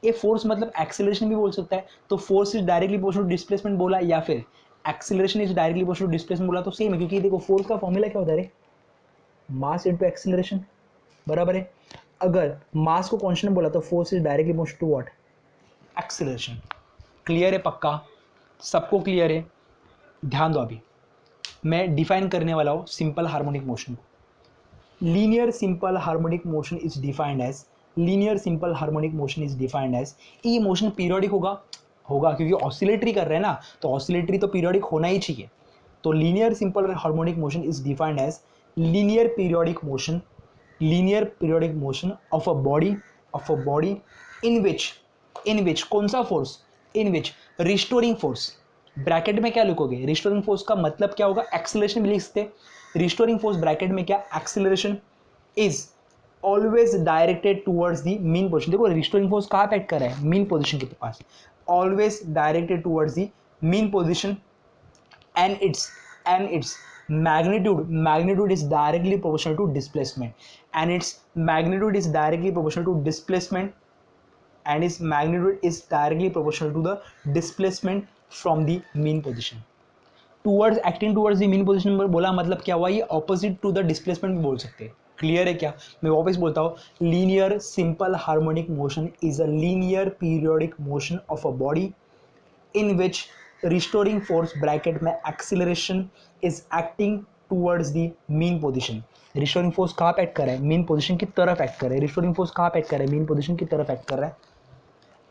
S1: ये फोर्स मतलब एक्सेलरेशन भी बोल सकता है, तो force is directly proportional to displacement बोला, या फिर acceleration is directly proportional to displacement बोला, तो सेम है. क्योंकि देखो फोर्स का फॉर्मूला क्या होता है? मास इनटू एक्सेलरेशन, बराबर है. अगर मास को कांस्टेंट बोला तो force is directly proportional to what? Acceleration. Clear है? पक्का? सबको क्लियर है? ध्यान दो, अभी मैं डिफाइन करने वाला हूँ सिंपल हार्मोनिक मोशन को. Linear simple harmonic motion is defined as ये मोशन पीरियोडिक होगा क्योंकि ऑसिलेटरी कर रहे हैं ना, तो ऑसिलेटरी तो पीरियोडिक होना ही चाहिए. तो linear simple harmonic motion is defined as linear periodic motion of a body in which कौन सा force? In which restoring force. Bracket में क्या लिखोगे? रिस्टोरिंग फोर्स का मतलब क्या होगा? एक्सेलरेशन भी लिख सकते. रिस्टोरिंग फोर्स ब्रैकेट में क्या? Acceleration is always directed towards the mean position. देखो रिस्टोरिंग फोर्स कहाँ पे एक्ट कर रहा है? मीन पोजीशन के पास. Always directed towards the mean position, and its magnitude is directly proportional to displacement, and its magnitude is directly proportional to displacement from the mean position. Towards acting towards the mean position पर बोला, मतलब क्या हुआ? ये opposite to the displacement भी बोल सकते हैं. क्लियर है क्या? मैं वापस बोलता हूँ. Linear simple harmonic motion is a linear periodic motion of a body in which restoring force bracket में acceleration is acting towards the mean position. Restoring force कहाँ पे एक्ट कर रहा है? मीन पोजीशन की तरफ एक्ट कर रहा है. रिस्टोरिंग फोर्स कहाँ पे एक्ट कर रहा है? मीन पोजीशन की तरफ एक्ट कर रहा है.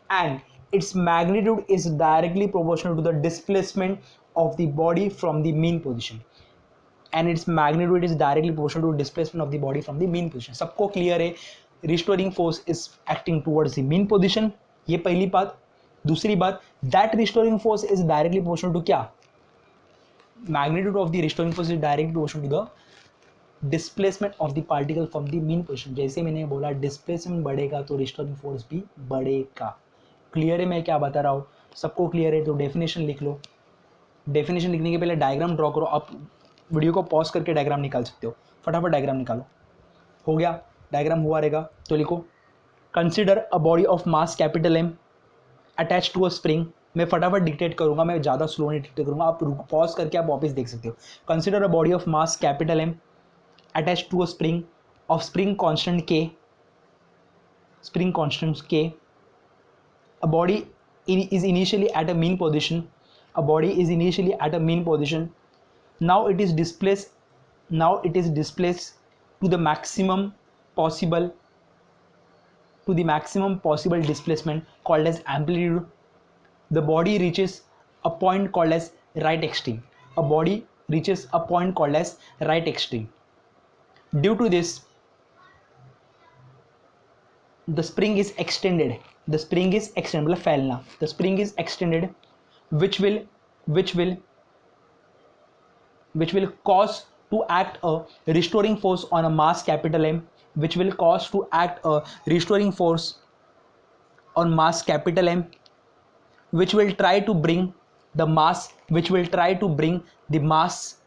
S1: And its magnitude is directly proportional to the displacement of the body from the mean position. सबको क्लियर है? Restoring force is acting towards the mean position, ये पहली बात. दूसरी बात, that restoring force is directly proportional to क्या? Magnitude of the restoring force is directly proportional to the displacement of the particle from the mean position. जैसे मैंने बोला displacement बढ़ेगा तो रिस्टोरिंग फोर्स भी बढ़ेगा। क्लियर है मैं क्या बता रहा हूँ? सबको क्लियर है? तो डेफिनेशन लिख लो। डेफिनेशन लिखने के पहले डायग्राम ड्रॉ करो। आप वीडियो को पॉज करके डायग्राम निकाल सकते हो, फटाफट डायग्राम निकालो। हो गया? डायग्राम हुआ रहेगा तो लिखो, consider a body of mass capital M attach to a spring. मैं फटाफट डिक्टेट करूंगा, मैं ज़्यादा स्लो नहीं डिक्टेट करूंगा, आप पॉज करके आप वापस देख सकते हो। Consider a body of mass capital M attach to a spring of spring constant के, स्प्रिंग कांस्टेंट के। A body is initially at a mean position. A body is initially at a mean position. Now it is displaced. Now it is displaced to the maximum possible displacement called as amplitude. The body reaches a point called as right extreme. A body reaches a point called as right extreme. Due to this, the spring is extended. The spring is extended. मतलब फैलना. The spring is extended, which will which will which will cause to act a restoring force on a mass capital M, which will cause to act a restoring force on mass capital M, which will try to bring the mass, which will try to bring the mass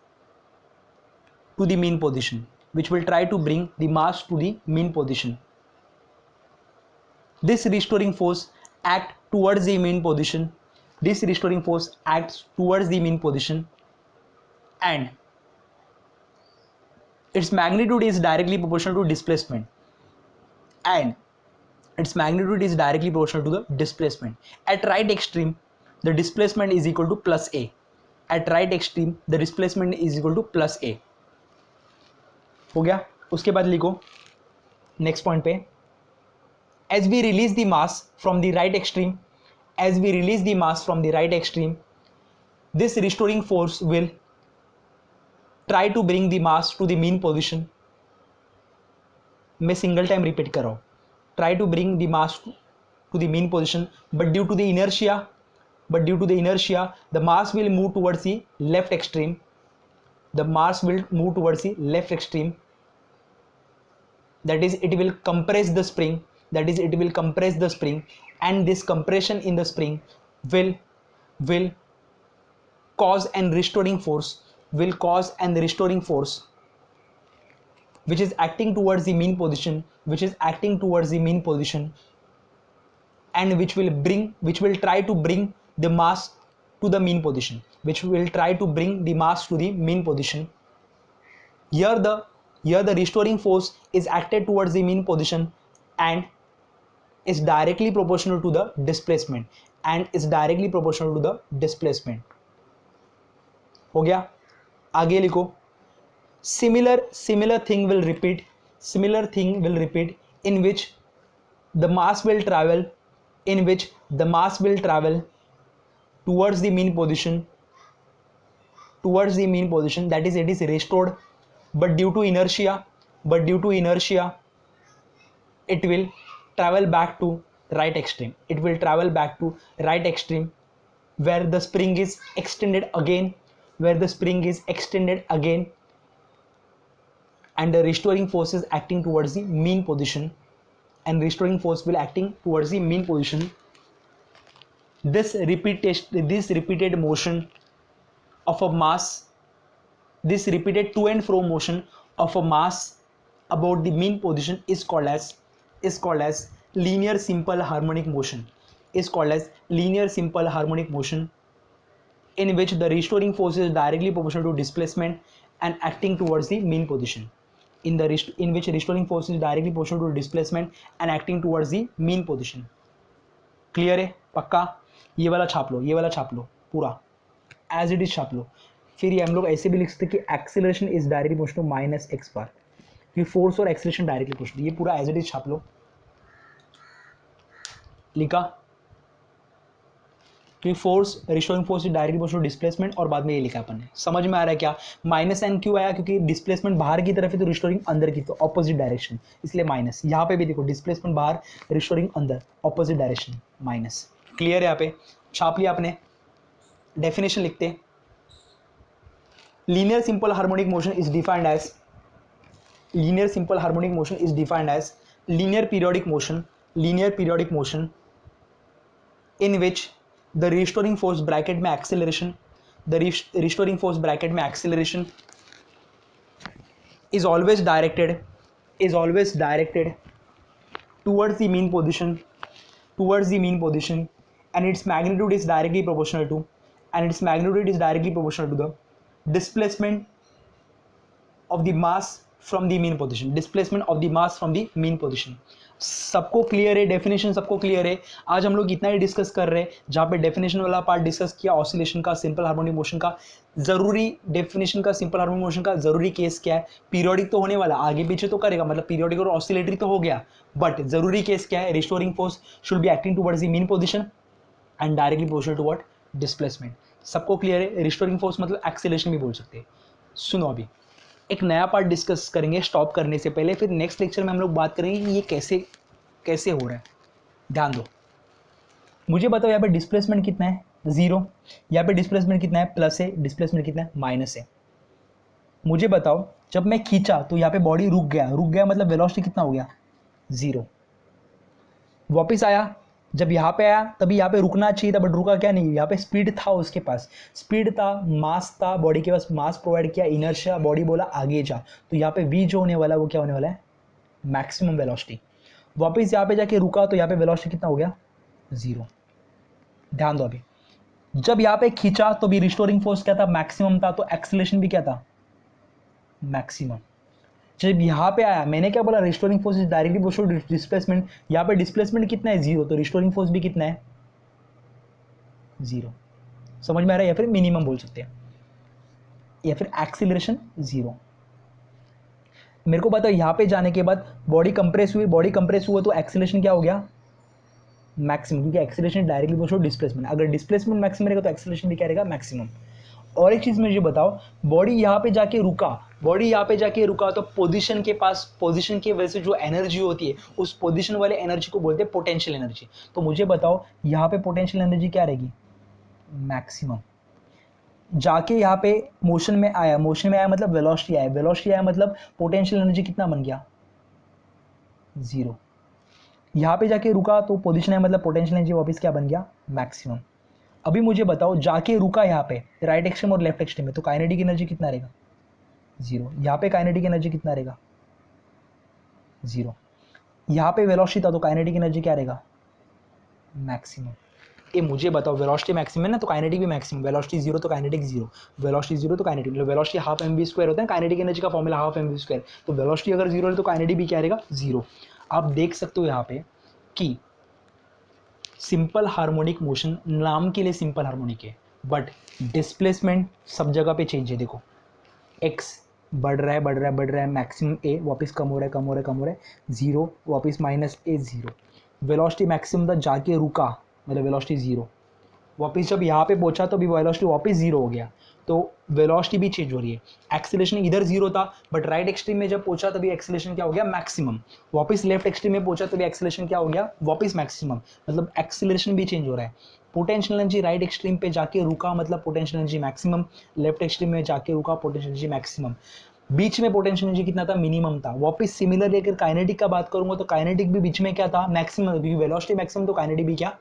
S1: to the mean position, which will try to bring the mass to the mean position. This restoring force act towards the mean position. This restoring force acts towards the mean position, and its magnitude is directly proportional to displacement, and its magnitude is directly proportional to the displacement. At right extreme, the displacement is equal to plus a. At right extreme, the displacement is equal to plus a. हो गया? उसके बाद लिखो next point पे, as we release the mass from the right extreme, as we release the mass from the right extreme, this restoring force will try to bring the mass to the mean position. मैं single time repeat कर रहा हूँ, try to bring the mass to the mean position, but due to the inertia, the mass will move towards the left extreme. The mass will move towards the left extreme. That is, it will compress the spring. That is, it will compress the spring, and this compression in the spring will cause an restoring force. Will cause an restoring force which is acting towards the mean position. Which is acting towards the mean position, and which will try to bring the mass to the mean position, which will try to bring the mass to the mean position. Here the restoring force is acted towards the mean position and is directly proportional to the displacement, हो गया? आगे लिखो, similar thing will repeat in which the mass will travel towards the mean position, that is, it is restored, but due to inertia it will travel back to right extreme. Where the spring is extended again, and the restoring force is acting towards the mean position, and restoring force will acting towards the mean position. This repeated motion of a mass, this repeated to and fro motion of a mass about the mean position is called as linear simple harmonic motion, in which the restoring force is directly proportional to displacement and acting towards the mean position. In which restoring force is directly proportional to displacement and acting towards the mean position. Clear है? पक्का? ये वाला छाप लो पूरा as it is छाप लो। फिर ये हम लोग ऐसे भी लिख सकते हैं कि acceleration is directly proportional to minus x bar, क्योंकि फोर्स और एक्सेलरेशन डायरेक्टली प्रोपोर्शनल। ये पूरा एज इट इज छाप लो। लिखा कि force restoring force is directly proportional to displacement, और बाद में ये लिखा अपन ने। समझ में आ रहा है क्या? माइनस एन क्यों आया? क्योंकि डिस्प्लेसमेंट बाहर की तरफ है तो रिस्टोरिंग अंदर की, तो ऑपोजिट डायरेक्शन, इसलिए माइनस। यहाँ पे भी देखो, डिस्प्लेसमेंट बाहर, रिस्टोरिंग अंदर, ऑपोजिट डायरेक्शन, माइनस। क्लियर है? यहाँ पे छाप लिया आपने। डेफिनेशन लिखते हैं, linear simple harmonic motion is defined as linear simple harmonic motion is defined as linear periodic motion in which the restoring force bracket में acceleration, the restoring force bracket में acceleration is always directed towards the mean position, and its magnitude is directly proportional to the displacement of the mass from the mean position. सबको clear है? Definition सबको clear है? आज हम लोग इतना ही discuss कर रहे हैं, जहाँ पे डेफिनेशन वाला पार्ट डिस्कस किया ऑसिलेशन का, सिंपल हार्मोनिक मोशन का जरूरी डेफिनेशन का, सिंपल हार्मोनिक मोशन का जरूरी केस क्या है, पीरियोडिक तो होने वाला, आगे पीछे तो करेगा, मतलब पीरियोडिक और ऑसिलेटरी तो हो गया, बट जरूरी केस क्या है, restoring force should be acting towards the mean position and directly proportional to what, displacement. सबको क्लियर है? रिस्टोरिंग फोर्स मतलब एक्सेलरेशन भी बोल सकते हैं। सुनो, अभी एक नया पार्ट डिस्कस करेंगे स्टॉप करने से पहले, फिर नेक्स्ट लेक्चर में हम लोग बात करेंगे कि ये कैसे हो रहा है। ध्यान दो, मुझे बताओ यहाँ पे डिस्प्लेसमेंट कितना है, 0। यहाँ पे डिस्प्लेसमेंट कितना है, प्लस है। डिस्प्लेसमेंट कितना है, माइनस है। मुझे बताओ जब मैं खींचा तो यहाँ पे बॉडी रुक गया मतलब वेलोसिटी कितना हो गया, 0। वापस आया, जब यहाँ पे आया तभी यहाँ पे रुकना चाहिए था, बट रुका क्या नहीं, यहाँ पे स्पीड था, उसके पास स्पीड था, मास था, बॉडी के पास मास प्रोवाइड किया, इनर्शिया, बॉडी बोला आगे जा, तो यहाँ पे v जो होने वाला है वो क्या होने वाला है, मैक्सिमम वेलोसिटी। वापस यहाँ पे जाके रुका तो यहाँ पे वेलोसिटी कितना हो गया, 0। ध्यान दो, अभी जब यहाँ पे खींचा तो भी रिस्टोरिंग फोर्स क्या था, मैक्सिमम था, तो एक्सीलरेशन भी क्या था, मैक्सिमम। जब यहाँ पे आया, मैंने क्या बोला, restoring force is directly proportional to displacement. यहाँ पे डिस्प्लेसमेंट कितना है, 0, तो रिस्टोरिंग फोर्स भी कितना है, 0। समझ में आ रहा है? या फिर मिनिमम बोल सकते हैं, या फिर एक्सीलरेशन 0। मेरे को बताओ यहाँ पे जाने के बाद बॉडी कंप्रेस हुआ तो एक्सीलरेशन क्या हो गया, मैक्सिमम, क्योंकि एक्सीलरेशन डायरेक्टली प्रोपोर्शनल डिस्प्लेसमेंट। अगर डिस्प्लेसमेंट मैक्सिमम रहेगा तो एक्सीलरेशन भी क्या रहेगा, मैक्सिमम। और एक चीज़ मुझे बताओ, बॉडी यहाँ पे जाके रुका तो पोजीशन की वजह से जो एनर्जी होती है, उस पोजीशन वाले एनर्जी को बोलते हैं पोटेंशियल एनर्जी। तो मुझे बताओ यहाँ पे पोटेंशियल एनर्जी क्या रहेगी, मैक्सिमम। जाके यहाँ पे मोशन में आया मतलब वेलोसिटी आया मतलब पोटेंशियल एनर्जी कितना बन गया, 0। यहाँ पे जाके रुका तो पोजीशन है मतलब पोटेंशियल एनर्जी वापस क्या बन गया, मैक्सिमम। अभी मुझे बताओ जाके रुका यहाँ पे राइट एक्सट्रीम और लेफ्ट एक्सट्रीम में, तो काइनेटिक एनर्जी कितना रहेगा, 0। यहाँ पे काइनेटिक एनर्जी कितना रहेगा, 0। यहाँ पे वेलोसिटी था तो काइनेटिक एनर्जी क्या रहेगा, मैक्सिमम। ये मुझे बताओ, वेलोसिटी मैक्सिमम है ना, तो काइनेटिक भी मैक्सिमम। वेलोसिटी 0 तो काइनेटिक 0, वेलोसिटी 0 तो काइनेटिक, मतलब वेलोसिटी हाफ mv² होता है, काइनेटिक एनर्जी का फॉर्मूला हाफ mv²। तो वेलोसिटी अगर 0 है तो काइनेटिक भी क्या रहेगा, 0। आप देख सकते हो यहाँ पे कि सिंपल हार्मोनिक मोशन नाम के लिए सिंपल हार्मोनिक है, बट डिस्प्लेसमेंट सब जगह पे चेंज है। देखो x बढ़ रहा है, मैक्सिमम a वापस कम हो रहा है, 0 वापस -a, 0। वेलोसिटी मैक्सिमम था, जाके रुका मतलब वेलोसिटी 0। वापस जब यहाँ पे पहुंचा तो भी वेलोसिटी वापस 0 हो गया, तो वेलोसिटी भी चेंज हो रही है। एक्सीलरेशन इधर 0 था, बट राइट एक्सट्रीम में जब पहुंचा तभी एक्सीलरेशन क्या हो गया, मैक्सिमम। वापस लेफ्ट एक्सट्रीम में पहुंचा तभी एक्सीलरेशन क्या हो गया, वापस मैक्सिमम, मतलब एक्सीलरेशन भी चेंज हो रहा है। पोटेंशियल एनर्जी राइट एक्सट्रीम पे जाके रुका मतलब potential energy maximum, left extreme में जाके रुका पोटेंशियल एनर्जी मैक्सिमम। बीच में पोटेंशियल एनर्जी कितना था, मिनिमम था। वापस सिमिलरली अगर काइनेटिक का बात करूंगा तो काइनेटिक भी बीच में क्या था, मैक्सिमम, क्योंकि वेलोसिटी मैक्सिमम तो काइनेटिक भी क्या,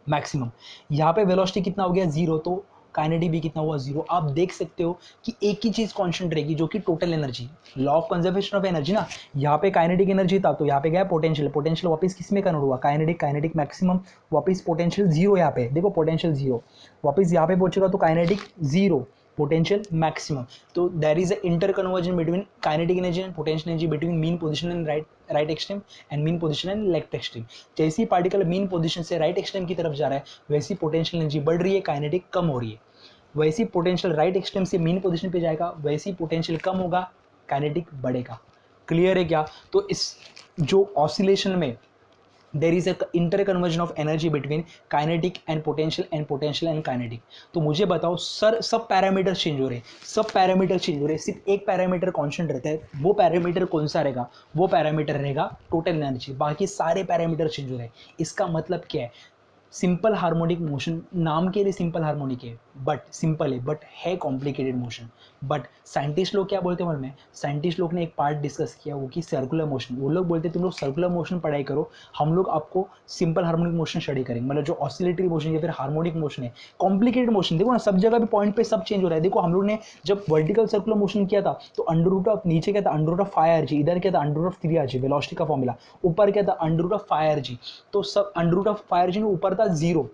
S1: मैक्सिमम। यहाँ पे वेलोसिटी कितना हो गया, 0, तो काइनेटिक भी कितना हुआ, 0। आप देख सकते हो कि एक ही चीज़ कांस्टेंट रहेगी, जो कि total energy, law of conservation of energy ना। यहाँ पे काइनेटिक एनर्जी था तो यहाँ पे गया पोटेंशियल वापस किस में कन्वर्ट हुआ, काइनेटिक मैक्सिमम, वापस पोटेंशियल 0। यहाँ पे देखो पोटेंशियल 0, वापस यहाँ पे पहुंचेगा तो काइनेटिक 0, पोटेंशियल मैक्सिमम। तो there is a interconversion between kinetic energy and potential energy between mean position and right extreme and mean position and left extreme. जैसे ही पार्टिकल मीन पोजीशन से राइट एक्सट्रीम की तरफ जा रहा है, वैसी पोटेंशियल एनर्जी बढ़ रही है, काइनेटिक कम हो रही है। वैसी पोटेंशियल राइट एक्सट्रीम से मीन पोजीशन पे जाएगा, वैसी पोटेंशियल कम होगा, काइनेटिक बढ़ेगा। क्लियर है क्या? तो इस जो ऑसिलेशन में there is a interconversion of energy between kinetic and potential and kinetic। तो मुझे बताओ सर, सब पैरामीटर चेंज हो रहे हैं, सिर्फ एक पैरामीटर कांस्टेंट रहता है। वो पैरामीटर कौन सा रहेगा, वो पैरामीटर रहेगा टोटल एनर्जी, बाकी सारे पैरामीटर चेंज हो रहे हैं। इसका मतलब क्या है, सिंपल हार्मोनिक मोशन नाम के लिए सिंपल हार्मोनिक है, बट सिंपल है, बट है कॉम्प्लिकेटेड मोशन। बट साइंटिस्ट लोग क्या बोलते हैं मालूम है? साइंटिस्ट लोग ने एक पार्ट डिस्कस किया वो कि सर्कुलर मोशन। वो लोग बोलते हैं तुम लोग सर्कुलर मोशन पढ़ाई करो, हम लोग आपको सिंपल हार्मोनिक मोशन स्टडी करेंगे। मतलब जो ऑसिलेटरी मोशन या फिर हार्मोनिक मोशन है, कॉम्प्लिकेटेड मोशन। देखो ना, सब जगह पे पॉइंट पे सब चेंज हो रहा है। देखो हम लोग ने जब वर्टिकल सर्कुलर मोशन किया था तो अंडर रूट ऑफ, नीचे क्या था अंडर रूट ऑफ 5rg, इधर क्या था under root of 3rg, velocity का फॉर्मूला। ऊपर क्या था अंडर रूट ऑफ 5rg, तो सब अंडर रूट ऑफ 5rg में ऊपर था 0,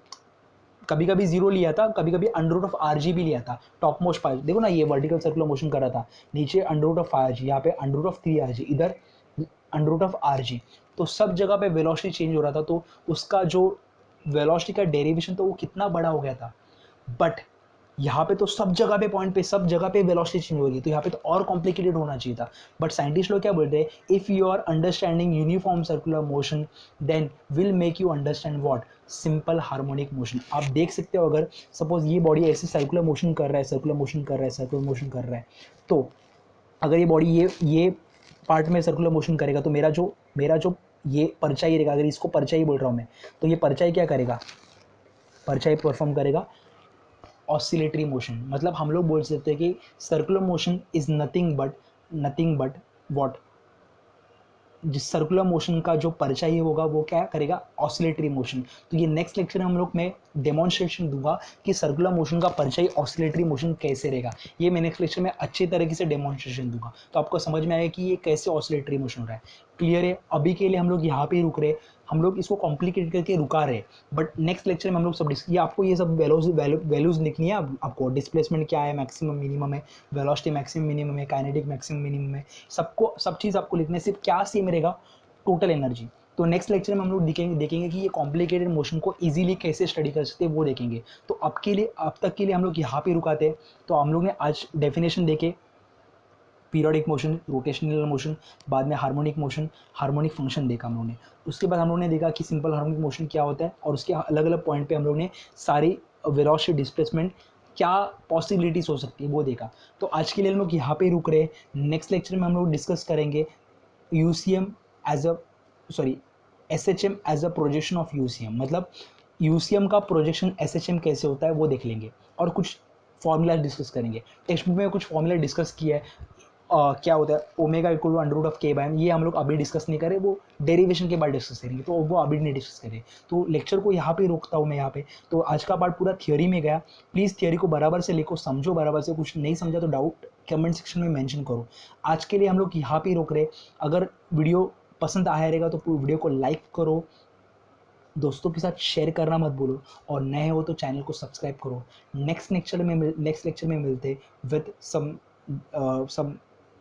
S1: कभी कभी 0 लिया था, कभी कभी अंडर रूट ऑफ आरजी भी लिया था। टॉप मोस्ट 5, देखो ना ये वर्टिकल सर्कुलर मोशन कर रहा था, नीचे अंडर रूट ऑफ 5rg, यहाँ पे अंडर रूट ऑफ 3rg, इधर अंडर रूट ऑफ आरजी। तो सब जगह पे वेलोसिटी चेंज हो रहा था, तो उसका जो वेलोसिटी का डेरिवेशन तो वो कितना बड़ा हो गया था। बट यहाँ पे तो सब जगह पे पॉइंट पे सब जगह पे वेलोसिटी चेंज हो रही है, तो यहाँ पे तो और कॉम्प्लिकेटेड होना चाहिए था। बट साइंटिस्ट लोग क्या बोलते हैं, if you are understanding uniform circular motion then will make you understand what, simple harmonic motion. आप देख सकते हो, अगर सपोज ये बॉडी ऐसे सर्कुलर मोशन कर रहा है, सर्कुलर मोशन कर रहा है, सर्कुलर मोशन कर रहा है, तो अगर ये बॉडी ये पार्ट में सर्कुलर मोशन करेगा, तो मेरा जो ये परछाई रहेगा, अगर इसको परछाई बोल रहा हूँ मैं, तो ये परछाई क्या करेगा, परछाई परफॉर्म करेगा ऑसिलेटरी मोशन। मतलब हम लोग बोल सकते हैं कि circular motion is nothing but what, जिस सर्कुलर मोशन का जो परछाई होगा वो क्या करेगा, ऑसिलेटरी मोशन। तो ये नेक्स्ट लेक्चर में हम लोग मैं डेमोन्स्ट्रेशन दूंगा कि सर्कुलर मोशन का परछाई ऑसिलेटरी मोशन कैसे रहेगा। ये मैं नेक्स्ट लेक्चर में अच्छी तरीके से डेमोन्स्ट्रेशन दूंगा, तो आपको समझ में आएगा कि ये कैसे ऑसिलेटरी मोशन हो रहा है। क्लियर है? अभी के लिए हम लोग यहाँ पे ही रुक रहे, हम लोग इसको कॉम्प्लिकेट करके रुका रहे, बट नेक्स्ट लेक्चर में हम लोग सब ये आपको ये सब वैल्यूज लिखनी है। आपको डिस्प्लेसमेंट क्या है, मैक्सिमम मिनिमम है, वेलोसिटी मैक्सिमम मिनिमम है, काइनेटिक मैक्सिमम मिनिमम है, सबको सब चीज़ आपको लिखने, सिर्फ क्या सेम रहेगा, टोटल एनर्जी। तो नेक्स्ट लेक्चर में हम लोग देखेंगे कि ये कॉम्प्लिकेटेड मोशन को इजीली कैसे स्टडी कर सकते हैं, वो देखेंगे। तो अब तक के लिए हम लोग यहाँ पे रुकाते हैं। तो हम लोग ने आज डेफिनेशन देखे, पीरियोडिक मोशन, रोटेशनल मोशन, बाद में हार्मोनिक मोशन, हार्मोनिक फंक्शन देखा हम लोगों ने। उसके बाद हम लोगों ने देखा कि सिंपल हार्मोनिक मोशन क्या होता है, और उसके अलग अलग पॉइंट पे हम लोग ने सारी वेलोसिटी डिस्प्लेसमेंट क्या पॉसिबिलिटीज़ हो सकती है वो देखा। तो आज के लिए हम लोग यहाँ पे रुक रहे हैं। नेक्स्ट लेक्चर में हम लोग डिस्कस करेंगे UCM as a sorry SHM as a projection of UCM. मतलब यूसीएम का प्रोजेक्शन एसएचएम कैसे होता है वो देख लेंगे, और कुछ फॉर्मूला डिस्कस करेंगे। टेक्स्ट बुक में कुछ फॉर्मूला डिस्कस किया है, क्या होता है omega equal to under root of K by M, ये हम लोग अभी डिस्कस नहीं करें, वो डेरिवेशन के बाद डिस्कस करेंगे, तो वो अभी नहीं डिस्कस करें। तो लेक्चर को यहाँ पे रोकता हूँ मैं यहाँ पे। तो आज का पार्ट पूरा थियोरी में गया, प्लीज़ थियोरी को बराबर से लिखो, समझो बराबर से, कुछ नहीं समझा तो डाउट कमेंट सेक्शन में मेंशन करो। आज के लिए हम लोग यहाँ पे रोक रहे। अगर वीडियो पसंद आया रहेगा तो वीडियो को लाइक करो, दोस्तों के साथ शेयर करना मत भूलो, और नए हो तो चैनल को सब्सक्राइब करो। नेक्स्ट लेक्चर में मिलते विद सम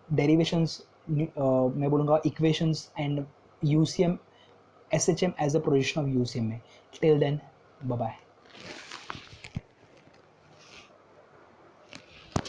S1: डेरिवेशंस, मैं बोलूँगा equations and UCM SHM as a projection of UCM में। Till then bye bye.